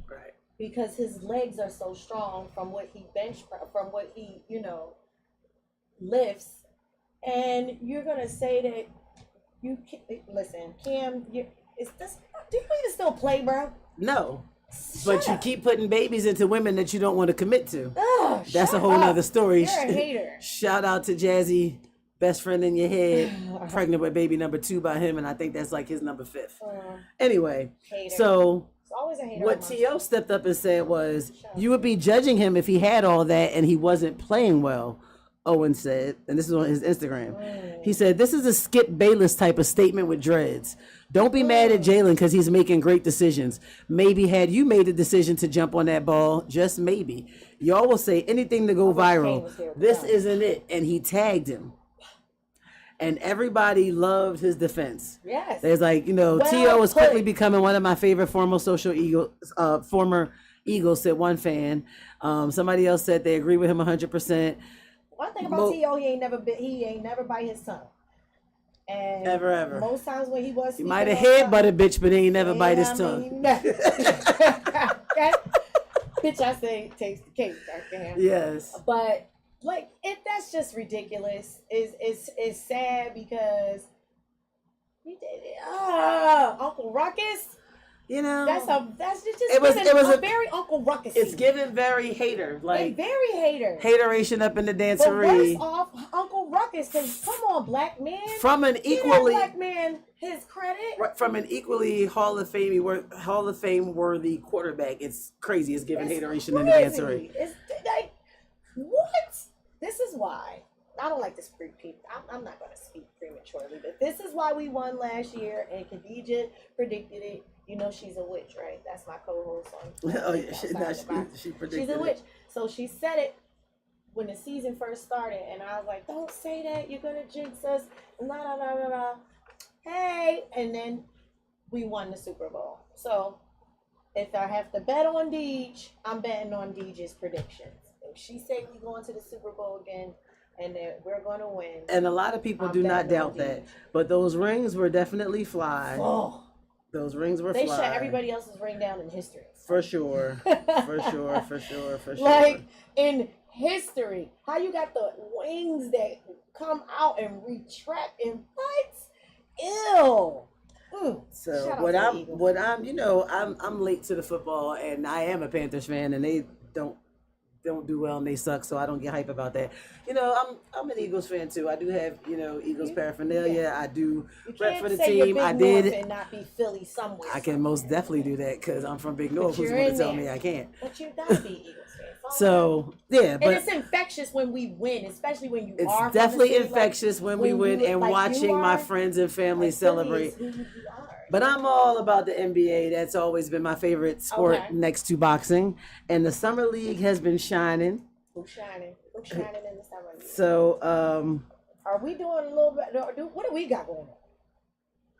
Right. Because his legs are so strong from what he from what he, lifts, and you're gonna say that you can listen, Cam. Do you even still play, bro? No, but you keep putting babies into women that you don't want to commit to. That's a whole nother story. You're a hater. Shout out to Jazzy, best friend in your head, pregnant with baby number 2 by him, and I think that's like his number 5th. Anyway, hater. So always a hater. what T.O. stepped up and said was, you would be judging him if he had all that and he wasn't playing well. Owen said, and this is on his Instagram. He said, this is a Skip Bayless type of statement with dreads. Don't be mad at Jalen because he's making great decisions. Maybe had you made a decision to jump on that ball, just maybe. Y'all will say anything to go viral. This isn't it. And he tagged him. And everybody loved his defense. Yes. There's like, T.O. is quickly becoming one of my favorite former Eagles, said one fan. Somebody else said they agree with him 100%. One thing about T.O., he ain't never bite his tongue. And ever. Most times when he was, he might have headbutt a bitch, but he ain't never bite his tongue. Okay. Bitch, I say takes the cake. Yes. But that's just ridiculous. It's sad because he did it. Uncle Ruckus. That's just it was a very Uncle Ruckus. It's given very hater, very hater. Hateration up in the dancery. But worse off Uncle Ruckus, because come on, black man. From an equally black man his credit. From an equally Hall of Fame worthy quarterback, it's crazy. It's giving hateration in the dancery. It's like what? This is why. I don't like to speak. I'm not going to speak prematurely, but this is why we won last year, and Khadijah predicted it. She's a witch, right? That's my co-host on. Oh yeah, she predicted. She's a witch. So she said it when the season first started, and I was like, "Don't say that. You're gonna jinx us." Nah. Hey, and then we won the Super Bowl. So if I have to bet on Deej, I'm betting on Deej's predictions. If she said we're going to the Super Bowl again, and that we're going to win. And a lot of people do not doubt that. But those rings were definitely fly. Oh. Those rings were fly. They shut everybody else's ring down in history. For sure. For sure. Like, in history. How you got the wings that come out and retract in fights? Ew. So I'm late to the football, and I am a Panthers fan, and they don't do well and they suck, so I don't get hype about that. I'm an Eagles fan too. I do have Eagles paraphernalia. Yeah. I do rep for the team. I did and not be Philly somewhere. I can most definitely do that because I'm from Big North. Who's going to tell me I can't? But you gotta be Eagles fan. So yeah, but it's infectious when we win, especially when you are. It's definitely infectious when we win and watching my friends and family celebrate. But I'm all about the NBA. That's always been my favorite sport next to boxing. And the Summer League has been shining. Who's shining? Who's shining in the Summer League? So, are we doing a little bit? What do we got going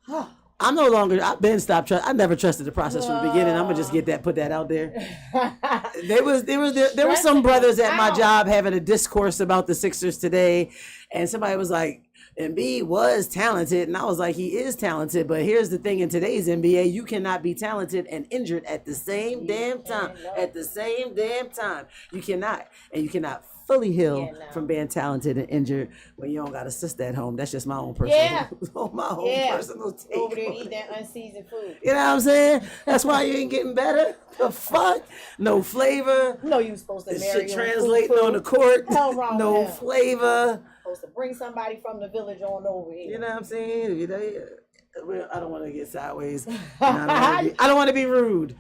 on? I'm no longer, I've been stopped. I never trusted the process from the beginning. I'm going to just put that out there. There were some brothers at my job having a discourse about the Sixers today. And somebody was like, Embiid was talented, and I was like, he is talented, but here's the thing: in today's NBA, you cannot be talented and injured at the same damn time. You cannot, and you cannot fully heal from being talented and injured when you don't got a sister at home. That's just my own personal, personal take. Over there eating that unseasoned food. You know what I'm saying? That's why you ain't getting better. The fuck? No flavor. No, you supposed to marry shit translating on the court. Hell wrong no flavor. Supposed to bring somebody from the village on over here. You know what I'm saying? I don't want to get sideways. I don't want to be rude.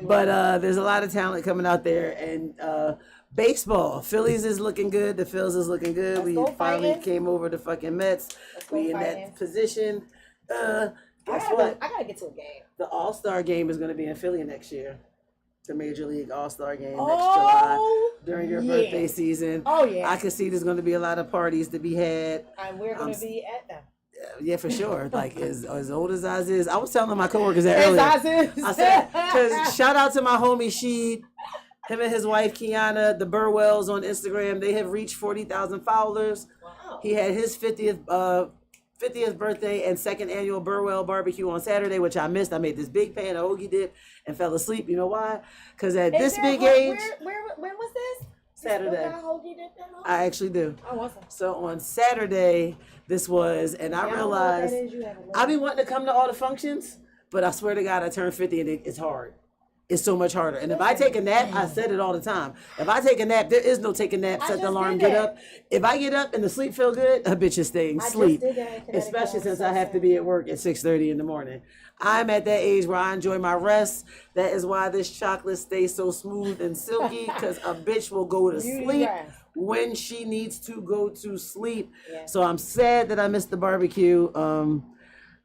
But there's a lot of talent coming out there. And baseball, Phillies is looking good. The Phils is looking good. We finally came over the fucking Mets. We in that position. Guess what? I gotta get to a game. The All-Star game is going to be in Philly next year. The Major League All-Star game next July during your birthday season. Oh, yeah. I can see there's going to be a lot of parties to be had. And we're going to be at them. Yeah, for sure. Like as old as Oz is. I was telling my coworkers that earlier. I said, because shout out to my homie Sheed, him and his wife Kiana, the Burwells on Instagram. They have reached 40,000 followers. Wow. He had his 50th birthday and second annual Burwell barbecue on Saturday, which I missed. I made this big pan of hoagie dip and fell asleep. You know why? Because at this big age. When was this? Saturday. I actually do. Oh, awesome. So on Saturday, this was, and I realized I've been wanting to come to all the functions, but I swear to God, I turned 50 and it's hard. It's so much harder. And if I take a nap, I said it all the time. If I take a nap, there is no take a nap, set the alarm, get up. If I get up and the sleep feel good, a bitch is staying asleep. Especially since I have to be at work at 6:30 in the morning. I'm at that age where I enjoy my rest. That is why this chocolate stays so smooth and silky, because a bitch will go to sleep when she needs to go to sleep. Yeah. So I'm sad that I missed the barbecue.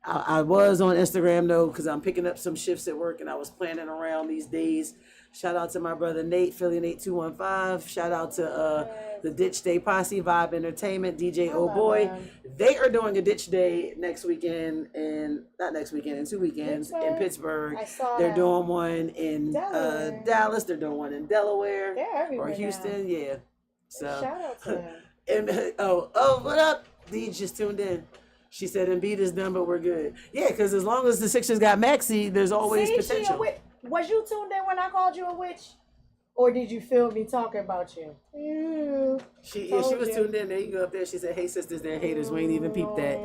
I was on Instagram though, because I'm picking up some shifts at work and I was planning around these days. Shout out to my brother Nate, Philly Nate 215. Shout out to the Ditch Day Posse, Vibe Entertainment, DJ Oh Boy. They are doing a Ditch Day next weekend, and not next weekend, in 2 weekends in Pittsburgh. They're doing one in Dallas. They're doing one in Delaware or Houston. Now. Yeah. So shout out to them. And what up? Dee just tuned in. She said Embiid is done, but we're good. Yeah, because as long as the Sixers got Maxey, there's always potential. Was you tuned in when I called you a witch? Or did you feel me talking about you? She was tuned in. There you go up there. She said, hey, sisters, they're haters. We ain't even peeped that.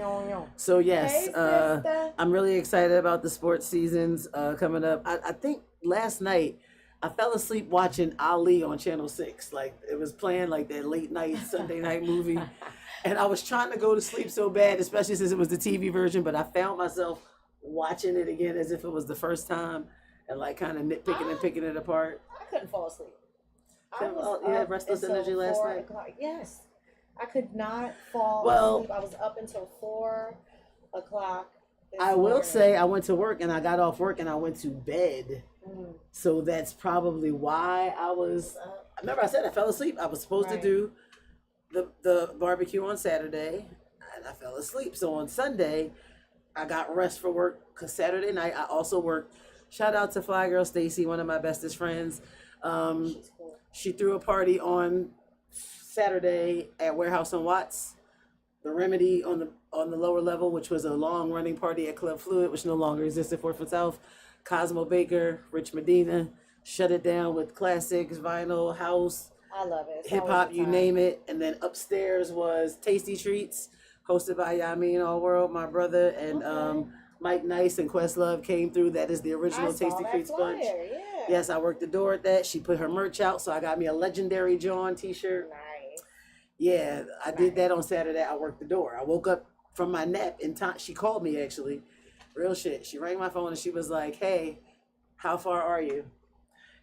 So, yes, I'm really excited about the sports seasons coming up. I think last night, I fell asleep watching Ali on Channel 6. Like, it was playing like that late night, Sunday night movie. And I was trying to go to sleep so bad, especially since it was the TV version, but I found myself watching it again as if it was the first time and like kind of nitpicking and picking it apart. I couldn't fall asleep. You had restless energy last night? Yes. I could not fall asleep. I was up until 4 o'clock. I will say I went to work and I got off work and I went to bed. So that's probably why I was, remember I said I fell asleep. I was supposed to do the barbecue on Saturday and I fell asleep. So on Sunday, I got rest for work because Saturday night I also worked. Shout out to Fly Girl Stacy, one of my bestest friends. She's cool. She threw a party on Saturday at Warehouse and Watts. The Remedy on the lower level, which was a long running party at Club Fluid, which no longer exists at 4th and South. Cosmo Baker, Rich Medina, shut it down with classics, vinyl, house. I love it. Hip hop, you name it. And then upstairs was Tasty Treats, hosted by Yamin All World, my brother, and Mike Nice and Questlove came through. That is the original Tasty Treats bunch. Yeah. Yes, I worked the door at that. She put her merch out, so I got me a Legendary John t-shirt. Nice. Yeah, I did that on Saturday. I worked the door. I woke up from my nap in time. She called me, actually. Real shit. She rang my phone and she was like, hey, how far are you?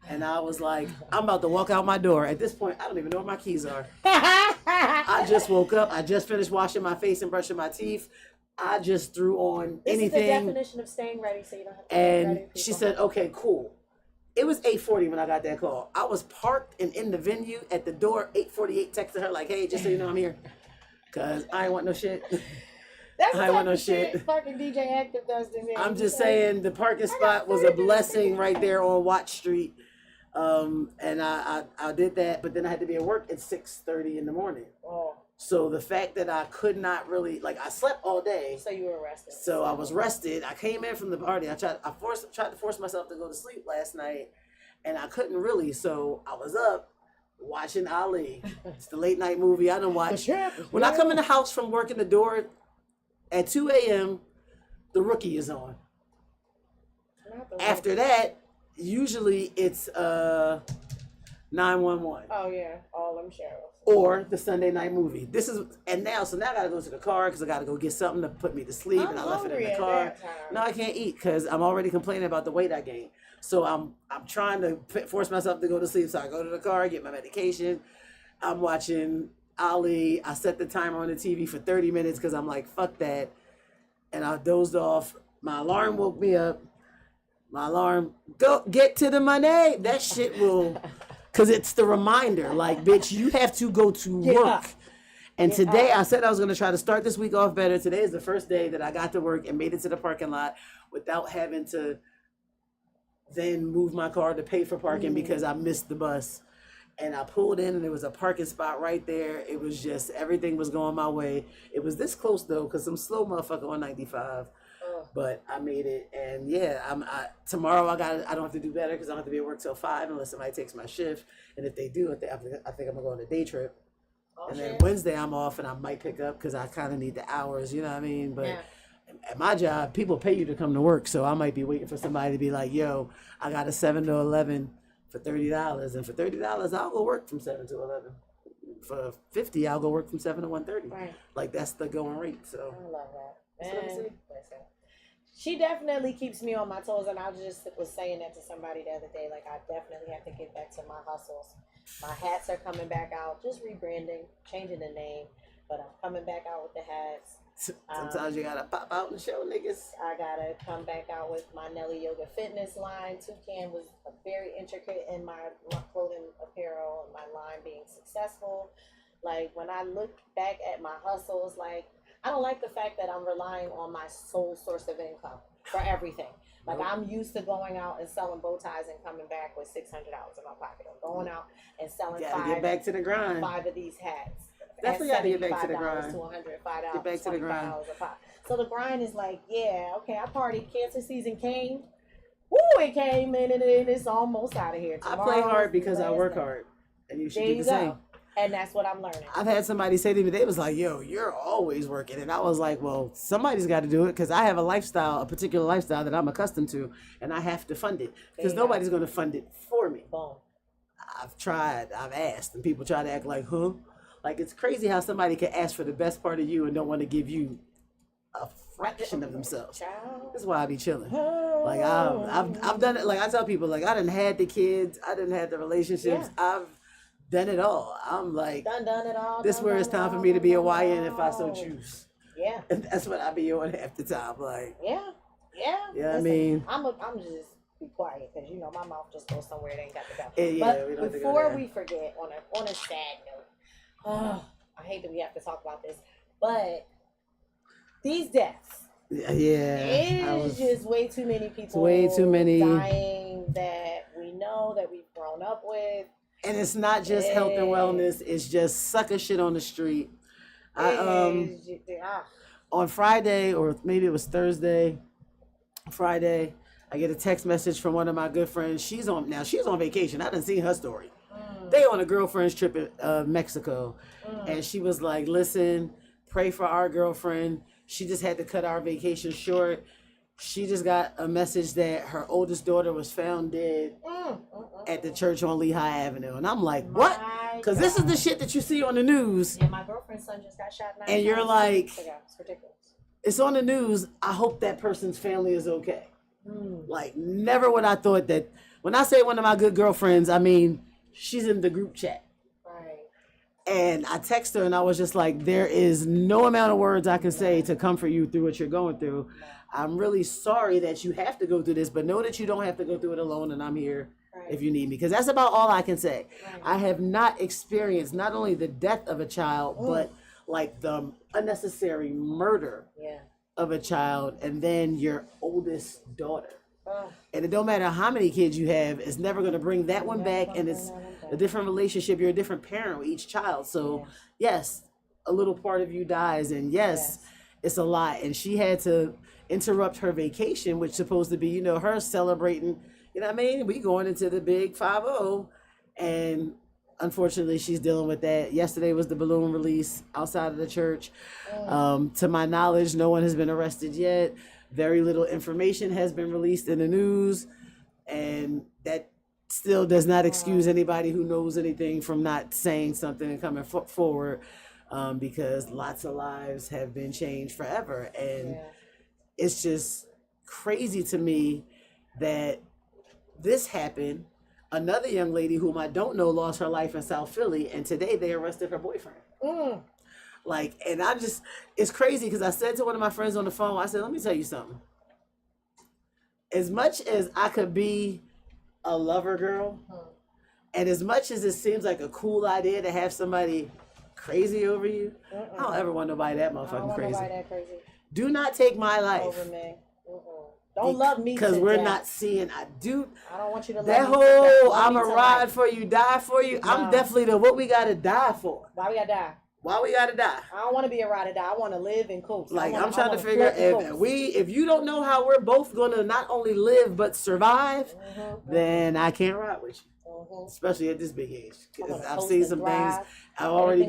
And I was like, I'm about to walk out my door. At this point, I don't even know where my keys are. I just woke up. I just finished washing my face and brushing my teeth. I just threw on anything. This is the definition of staying ready so you don't have to get ready. And she said, okay, cool. It was 8:40 when I got that call. I was parked and in the venue at the door, 8:48, texted her like, hey, just so you know I'm here. Because I ain't want no shit. That's I want no shit. Fucking DJ Active does to me. I'm just saying the parking spot was a blessing right there on Watch Street. And I did that, but then I had to be at work at 6:30 in the morning. Oh. So the fact that I could not really, like, I slept all day. So you were rested. So I was rested. I came in from the party. I tried to force myself to go to sleep last night, and I couldn't really. So I was up watching Ali. It's the late night movie I done watch. When I come in the house from working the door at 2 a.m., The Rookie is on. After that, usually it's 911. Oh yeah, all them shows. Or the Sunday night movie. So now I gotta go to the car because I gotta go get something to put me to sleep, and I left it in the car. No, I can't eat because I'm already complaining about the weight I gained. So I'm trying to force myself to go to sleep. So I go to the car, get my medication. I'm watching Ali. I set the timer on the TV for 30 minutes because I'm like, fuck that. And I dozed off. My alarm woke me up. Go get to the money. That shit will, because it's the reminder. Like, bitch, you have to go to work. And today I said I was going to try to start this week off better. Today is the first day that I got to work and made it to the parking lot without having to then move my car to pay for parking because I missed the bus. And I pulled in and there was a parking spot right there. It was just, everything was going my way. It was this close though, because some slow motherfucker on 95. But I made it, and yeah, tomorrow I don't have to do better because I don't have to be at work till 5 unless somebody takes my shift. And if they do, I think I'm gonna go on a day trip. And then Wednesday I'm off, and I might pick up because I kind of need the hours, you know what I mean? But at my job, people pay you to come to work, so I might be waiting for somebody to be like, "Yo, I got a 7 to 11 for $30, and for $30 I'll go work from 7 to 11. For $50 I'll go work from 7 to 1:30. Right. Like that's the going rate. So I love that. She definitely keeps me on my toes, and I just was saying that to somebody the other day. Like, I definitely have to get back to my hustles. My hats are coming back out, just rebranding, changing the name, but I'm coming back out with the hats. Sometimes you gotta pop out and show niggas. I gotta come back out with my Nelly Yoga Fitness line. Toucan was very intricate in my clothing apparel and my line being successful. Like, when I look back at my hustles, like, I don't like the fact that I'm relying on my sole source of income for everything. Like, I'm used to going out and selling bow ties and coming back with $600 in my pocket. I'm going out and selling get back to the grind. 5 of these hats. Definitely got to get back to the grind. To $105. Get back to the grind. So the grind is like, yeah, okay, I partied. Cancer season came. Woo, it came in, and it's almost out of here. Tomorrow, I play hard because I work hard. And you should do the same. And that's what I'm learning. I've had somebody say to me, they was like, yo, you're always working. And I was like, well, somebody's got to do it because I have a particular lifestyle that I'm accustomed to, and I have to fund it because nobody's going to fund it for me. Boom. I've tried, I've asked, and people try to act like, huh? Like, it's crazy how somebody can ask for the best part of you and don't want to give you a fraction of themselves. That's why I be chilling. Like, I've done it. Like, I tell people, like, I done had the kids, I done had the relationships, I've done it all. I'm like, done it all. This where it's time for me to be a YN if I so choose. Yeah. And that's what I be on half the time. Like, yeah. Yeah, I mean, I'm just be quiet because my mouth just goes somewhere it ain't got to go. Yeah, but before we forget, on a sad note, I hate that we have to talk about this, but these deaths. It's just way too many people. Way too many dying that we know that we've grown up with. And it's not just health and wellness. It's just sucker shit on the street. On Friday, or maybe it was Friday, I get a text message from one of my good friends. She's on vacation. I didn't see her story. They on a girlfriend's trip in Mexico. And she was like, listen, pray for our girlfriend. She just had to cut our vacation short. She just got a message that her oldest daughter was found dead at the church on Lehigh Avenue. And I'm like, what? Because this is the shit that you see on the news. Yeah, my girlfriend's son just got shot 9 times. And you're like, it's ridiculous. It's on the news. I hope that person's family is okay. Like, never would I thought that. When I say one of my good girlfriends, I mean, she's in the group chat. Right. And I text her and I was just like, there is no amount of words I can say to comfort you through what you're going through. I'm really sorry that you have to go through this, but know that you don't have to go through it alone, and I'm here if you need me. Because that's about all I can say. Right. I have not experienced not only the death of a child, but like the unnecessary murder of a child, and then your oldest daughter. And it don't matter how many kids you have, it's never going to bring that one back, and it's a different relationship. You're a different parent with each child. So yes, a little part of you dies, and yes, it's a lot. And she had to interrupt her vacation, which supposed to be, her celebrating, what I mean? We going into the big 5-0, and unfortunately she's dealing with that. Yesterday was the balloon release outside of the church. To my knowledge, no one has been arrested yet. Very little information has been released in the news, and that still does not excuse anybody who knows anything from not saying something and coming forward, because lots of lives have been changed forever. And it's just crazy to me that this happened. Another young lady whom I don't know lost her life in South Philly, and today they arrested her boyfriend. Like, and it's crazy because I said to one of my friends on the phone, I said, let me tell you something. As much as I could be a lover girl, and as much as it seems like a cool idea to have somebody crazy over you, I don't ever want nobody that motherfucking crazy. Nobody that crazy. Do not take my life over me. Don't love me because we're not seeing. I don't want you to love that me. whole I'm a ride for you, die for you. No. I'm definitely the what we gotta die for. Why we gotta die? Why we gotta die? I don't want to be a ride or die. I want to live and coast. Like I'm trying to figure if you don't know how we're both gonna not only live but survive, then I can't ride with you. Especially at this big age, because I've seen some things. I've already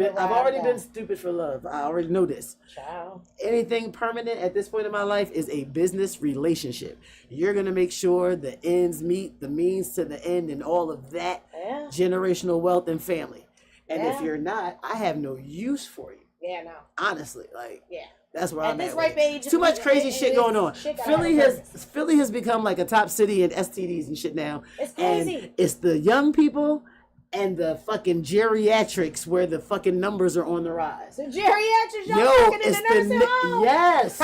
been stupid for love. I already know this. Child. Anything permanent at this point in my life is a business relationship. You're gonna make sure the ends meet the means to the end, and all of that generational wealth and family. And if you're not, I have no use for you. Yeah, no. Honestly, like that's where I'm at. At this ripe age, too much crazy shit going on. Philly has become like a top city in STDs and shit now. It's crazy. And it's the young people and the fucking geriatrics where the fucking numbers are on the rise. The geriatrics, y'all fucking in the nursing home? Yes.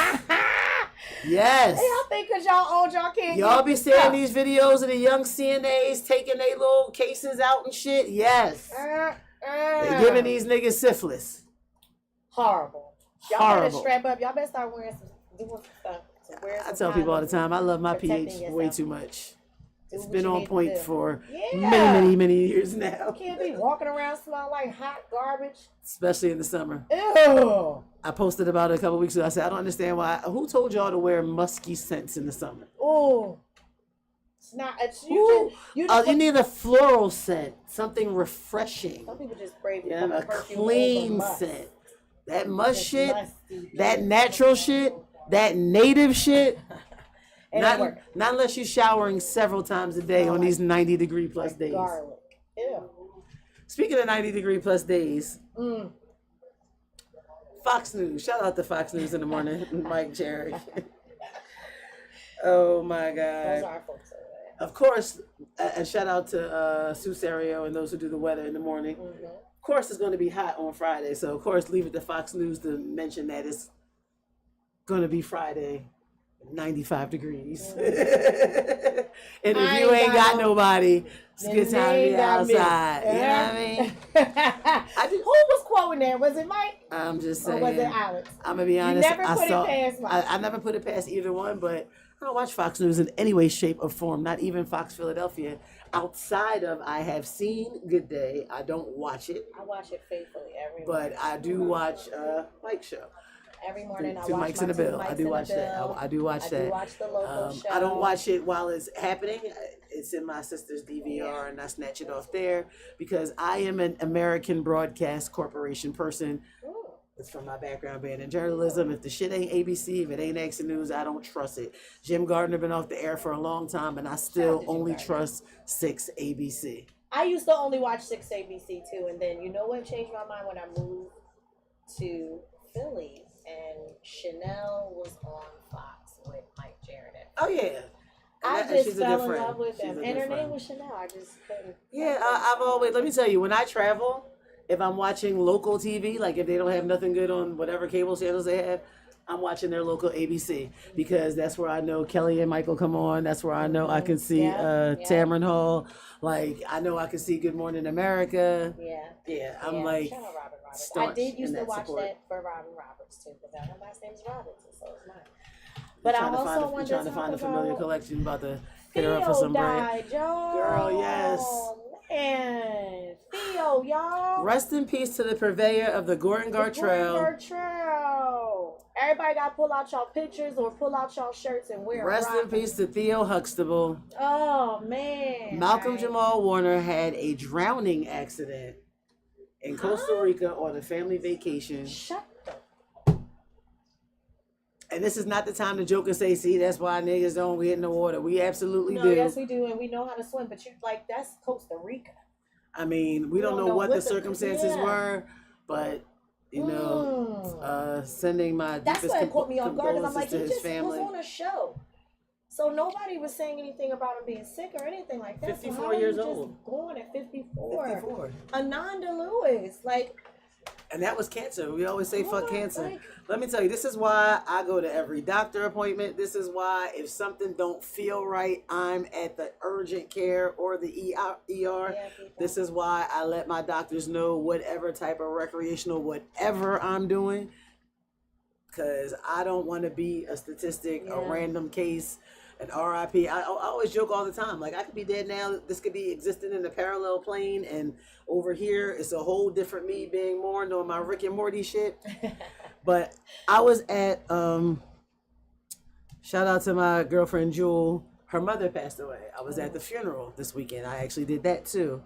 Yes. Hey, y'all think because y'all old, y'all can't y'all be seeing these videos of the young CNAs taking their little cases out and shit? Yes. They're giving these niggas syphilis. Horrible. Y'all better strap up. Y'all better start wearing doing stuff. I tell people all the time, I love my pH way too much. It's been on point for many years now. You can't be walking around smelling like hot garbage. Especially in the summer. Ew. I posted about it a couple weeks ago. I said, I don't understand why. Who told y'all to wear musky scents in the summer? Oh. It's not. You need a floral scent. Something refreshing. Some people just spray a clean scent. That musk shit, that natural shit, that native shit. Not unless you're showering several times a day on these 90-degree plus days. Garlic. Ew. Speaking of 90-degree plus days, Fox News. Shout out to Fox News in the morning, Mike Jarrett. Oh my God. Those are folks. Of course, a shout out to Sue Serio and those who do the weather in the morning. Of course, it's going to be hot on Friday, so of course, leave it to Fox News to mention that it's going to be Friday. 95 degrees. And if you ain't got nobody, it's a good time to be outside. You know what I mean? Who was quoting that? Was it Mike? I'm just saying. Or was it Alex? I'm going to be honest. You never put it past Mike. I never put it past either one, but I don't watch Fox News in any way, shape, or form. Not even Fox Philadelphia. Outside of I have seen Good Day. I don't watch it. I watch it faithfully every morning. But I do watch Mike's show. Every morning I watch Mike's in the Bill. I do watch that. I do watch that. I do watch the local show. I don't watch it while it's happening. It's in my sister's DVR and I snatch it off there because I am an American Broadcast Corporation person. It's from my background being in journalism. If the shit ain't ABC, if it ain't Action News, I don't trust it. Jim Gardner been off the air for a long time and I still only trust 6 ABC. I used to only watch 6 ABC too, and then you know what changed my mind when I moved to Philly. And Chanel was on Fox with Mike Jarrett. Oh yeah, I just fell in love with them, and her name was Chanel. I just couldn't. Yeah, I've always. Let me tell you, when I travel, if I'm watching local TV, like if they don't have nothing good on whatever cable channels they have, I'm watching their local ABC because that's where I know Kelly and Michael come on. That's where I know I can see Tamron Hall. Like I know I can see Good Morning America. Yeah. I'm like. I did used to watch that for Robin Roberts too, because her last name is Roberts, so it's mine. But I also wanted to trying to find a familiar collection, about to hit her up for some bread. Girl, yes. And Theo, y'all. Rest in peace to the purveyor of the Gordon Gartrell. Everybody got to pull out y'all pictures or pull out y'all shirts and wear. Rest in peace to Theo Huxtable. Oh man. Malcolm Jamal Warner had a drowning accident in Costa Rica on a family vacation. Shut And this is not the time to joke and say, see, that's why niggas don't get in the water. We absolutely no, do. Yes, we do, and we know how to swim. But you like that's Costa Rica. I mean, we don't know what the circumstances were, but you know, sending my that's deepest what caught me off guard. Because I'm like, to he his just family. was on a show, so nobody was saying anything about him being sick or anything like that. 54 years old. Just born at 54. 54. Ananda Lewis, like. And that was cancer. We always say fuck cancer. Let me tell you, this is why I go to every doctor appointment. This is why if something don't feel right, I'm at the urgent care or the ER. This is why I let my doctors know whatever type of recreational, whatever I'm doing. Because I don't want to be a statistic, a random case, an RIP. I always joke all the time. Like, I could be dead now. This could be existing in a parallel plane. And over here, it's a whole different me being mourned on my Rick and Morty shit. But I was at, shout out to my girlfriend, Jewel. Her mother passed away. I was at the funeral this weekend. I actually did that too.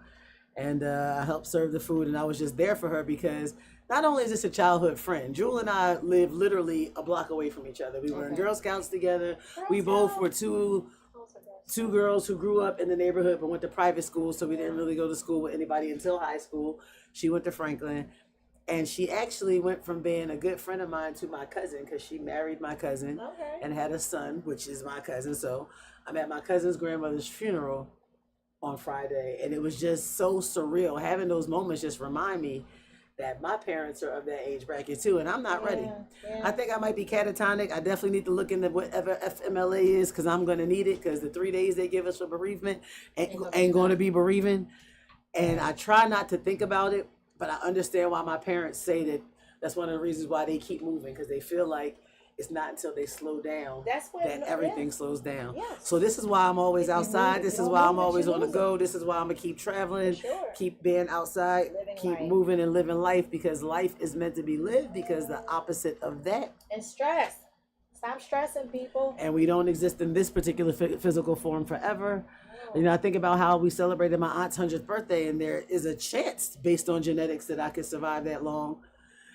And I helped serve the food. And I was just there for her because not only is this a childhood friend, Jewel and I live literally a block away from each other. We were in Girl Scouts together. We both were two girls who grew up in the neighborhood but went to private school, so we didn't really go to school with anybody until high school. She went to Franklin, and she actually went from being a good friend of mine to my cousin because she married my cousin and had a son, which is my cousin. So I'm at my cousin's grandmother's funeral on Friday, and it was just so surreal. Having those moments just remind me that my parents are of that age bracket too, and I'm not ready. I think I might be catatonic. I definitely need to look into whatever FMLA is because I'm going to need it because the 3 days they give us for bereavement ain't going to be bereaving. And I try not to think about it, but I understand why my parents say that that's one of the reasons why they keep moving because they feel like it's not until they slow down that everything slows down. So this is why I'm always outside. This is why I'm always on the go. This is why I'm going to keep traveling, keep being outside, keep moving and living life because life is meant to be lived because the opposite of that. And stress. Stop stressing, people. And we don't exist in this particular physical form forever. You know, I think about how we celebrated my aunt's 100th birthday and there is a chance based on genetics that I could survive that long.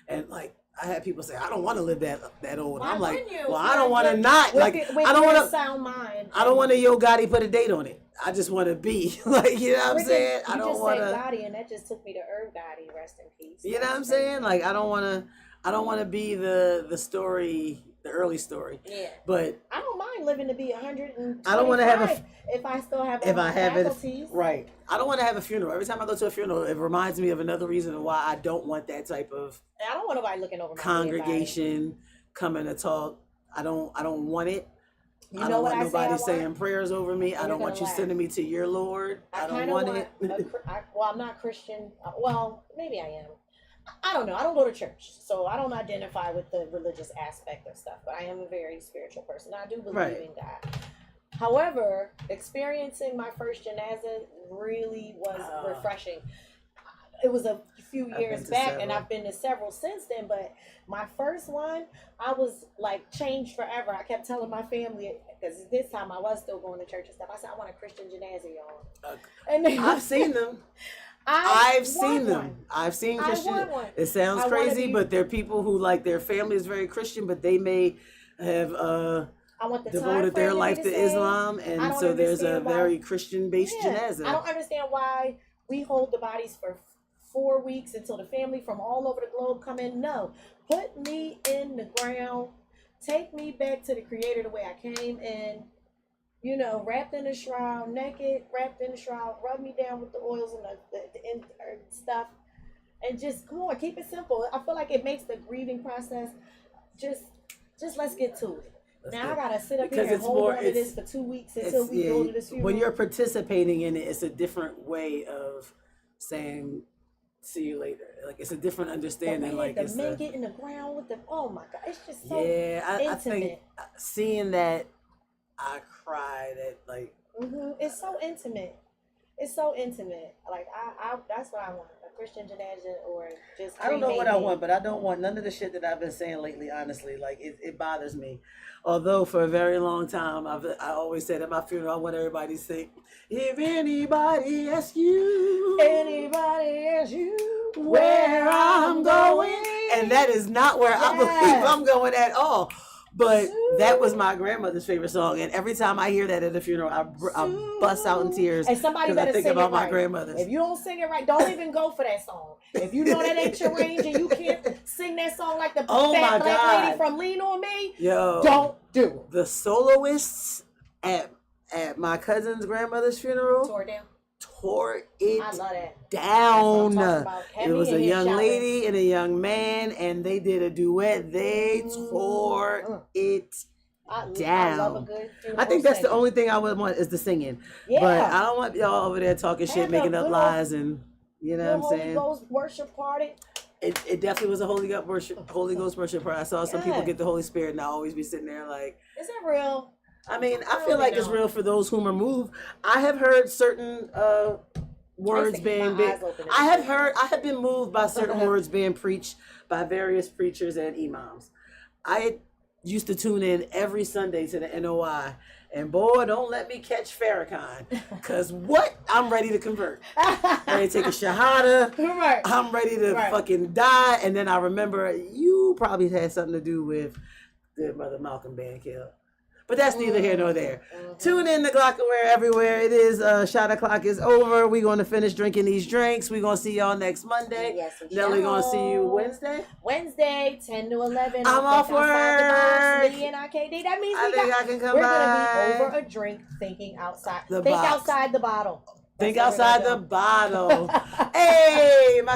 And like, I had people say, I don't want to live that old. I'm like, well, I don't want to not. Like, I don't want to. Sound mind. I don't want to Yo Gotti put a date on it. I just want to be. Like, you know what I'm saying? I don't want to. Gotti, and that just took me to Irv Gotti, rest in peace. You know what I'm saying? Like, I don't want to be the story, the early story. Yeah. But I don't mind living to be 100. I don't want to have if I still have faculties. Right. I don't want to have a funeral. Every time I go to a funeral, it reminds me of another reason why I don't want that type of I don't want nobody looking over my congregation coming to talk. I don't want it. I don't want nobody saying prayers over me. I don't want you sending me to your Lord. I don't want it. Well, I'm not Christian. Well, maybe I am. I don't know. I don't go to church, so I don't identify with the religious aspect of stuff. But I am a very spiritual person. I do believe in God. However, experiencing my first janaza really was refreshing. It was a few years back, and I've been to several since then. But my first one, I was like changed forever. I kept telling my family because this time I was still going to church and stuff. I said I want a Christian janaza, y'all. And then, I've seen them. I've seen them. I've seen Christian. It sounds crazy, but there are people who like their family is very Christian, but they may have devoted their life to Islam, and so there's a very Christian-based janaza. I don't understand why we hold the bodies for 4 weeks until the family from all over the globe come in. No, put me in the ground, take me back to the Creator the way I came in. You know, wrapped in a shroud, naked, wrapped in a shroud, rub me down with the oils and the stuff. And just, come on, keep it simple. I feel like it makes the grieving process, just let's get to it. Now I got to sit up here and hold on to this for 2 weeks until we go to this funeral. When you're participating in it, it's a different way of saying, see you later. Like, it's a different understanding. The men get in the ground with them. Oh, my God. It's just so I think seeing that, I cried at like. It's so intimate. It's so intimate. Like I that's what I want. A Christian janaza or just. I don't know what I want, but I don't want none of the shit that I've been saying lately. Honestly, like it bothers me. Although for a very long time, I always said at my funeral, I want everybody to say, if anybody asks you, where I'm going, and that is not where I believe I'm going at all. But that was my grandmother's favorite song, and every time I hear that at a funeral, I bust out in tears. And somebody better think sing about it my right. grandmothers. If you don't sing it right, don't even go for that song. If you know that ain't your range and you can't sing that song like the fat black lady from Lean on Me, don't do it. The soloists at my cousin's grandmother's funeral tore it down. It was a young lady and a young man, and they did a duet. They tore it down. I love a good I think that's the only thing I would want is the singing. Yeah. But I don't want y'all over there talking shit, making up lies, and you know what I'm saying. Holy Ghost worship party. It definitely was a Holy Ghost worship party. I saw some people get the Holy Spirit, and I always be sitting there like, is that real? I mean, I feel like it's real for those whom are moved. I have heard certain words being I have been moved by certain words being preached by various preachers and imams. I used to tune in every Sunday to the NOI, and boy, don't let me catch Farrakhan, cause I'm ready to convert. I'm ready to take a shahada. Right. I'm ready to fucking die, and then I remember you probably had something to do with good brother Malcolm being killed. But that's neither here nor there. Tune in to Glockaware everywhere. It is shot o'clock is over. We're going to finish drinking these drinks. We're going to see y'all next Monday. Yes, Nelly going to see you Wednesday. Wednesday, 10 to 11. I'm off work. Me and IKD. That means I think I can come we're by. going to be over a drink thinking outside. The Think box. outside the bottle. Think outside the bottle. Hey, my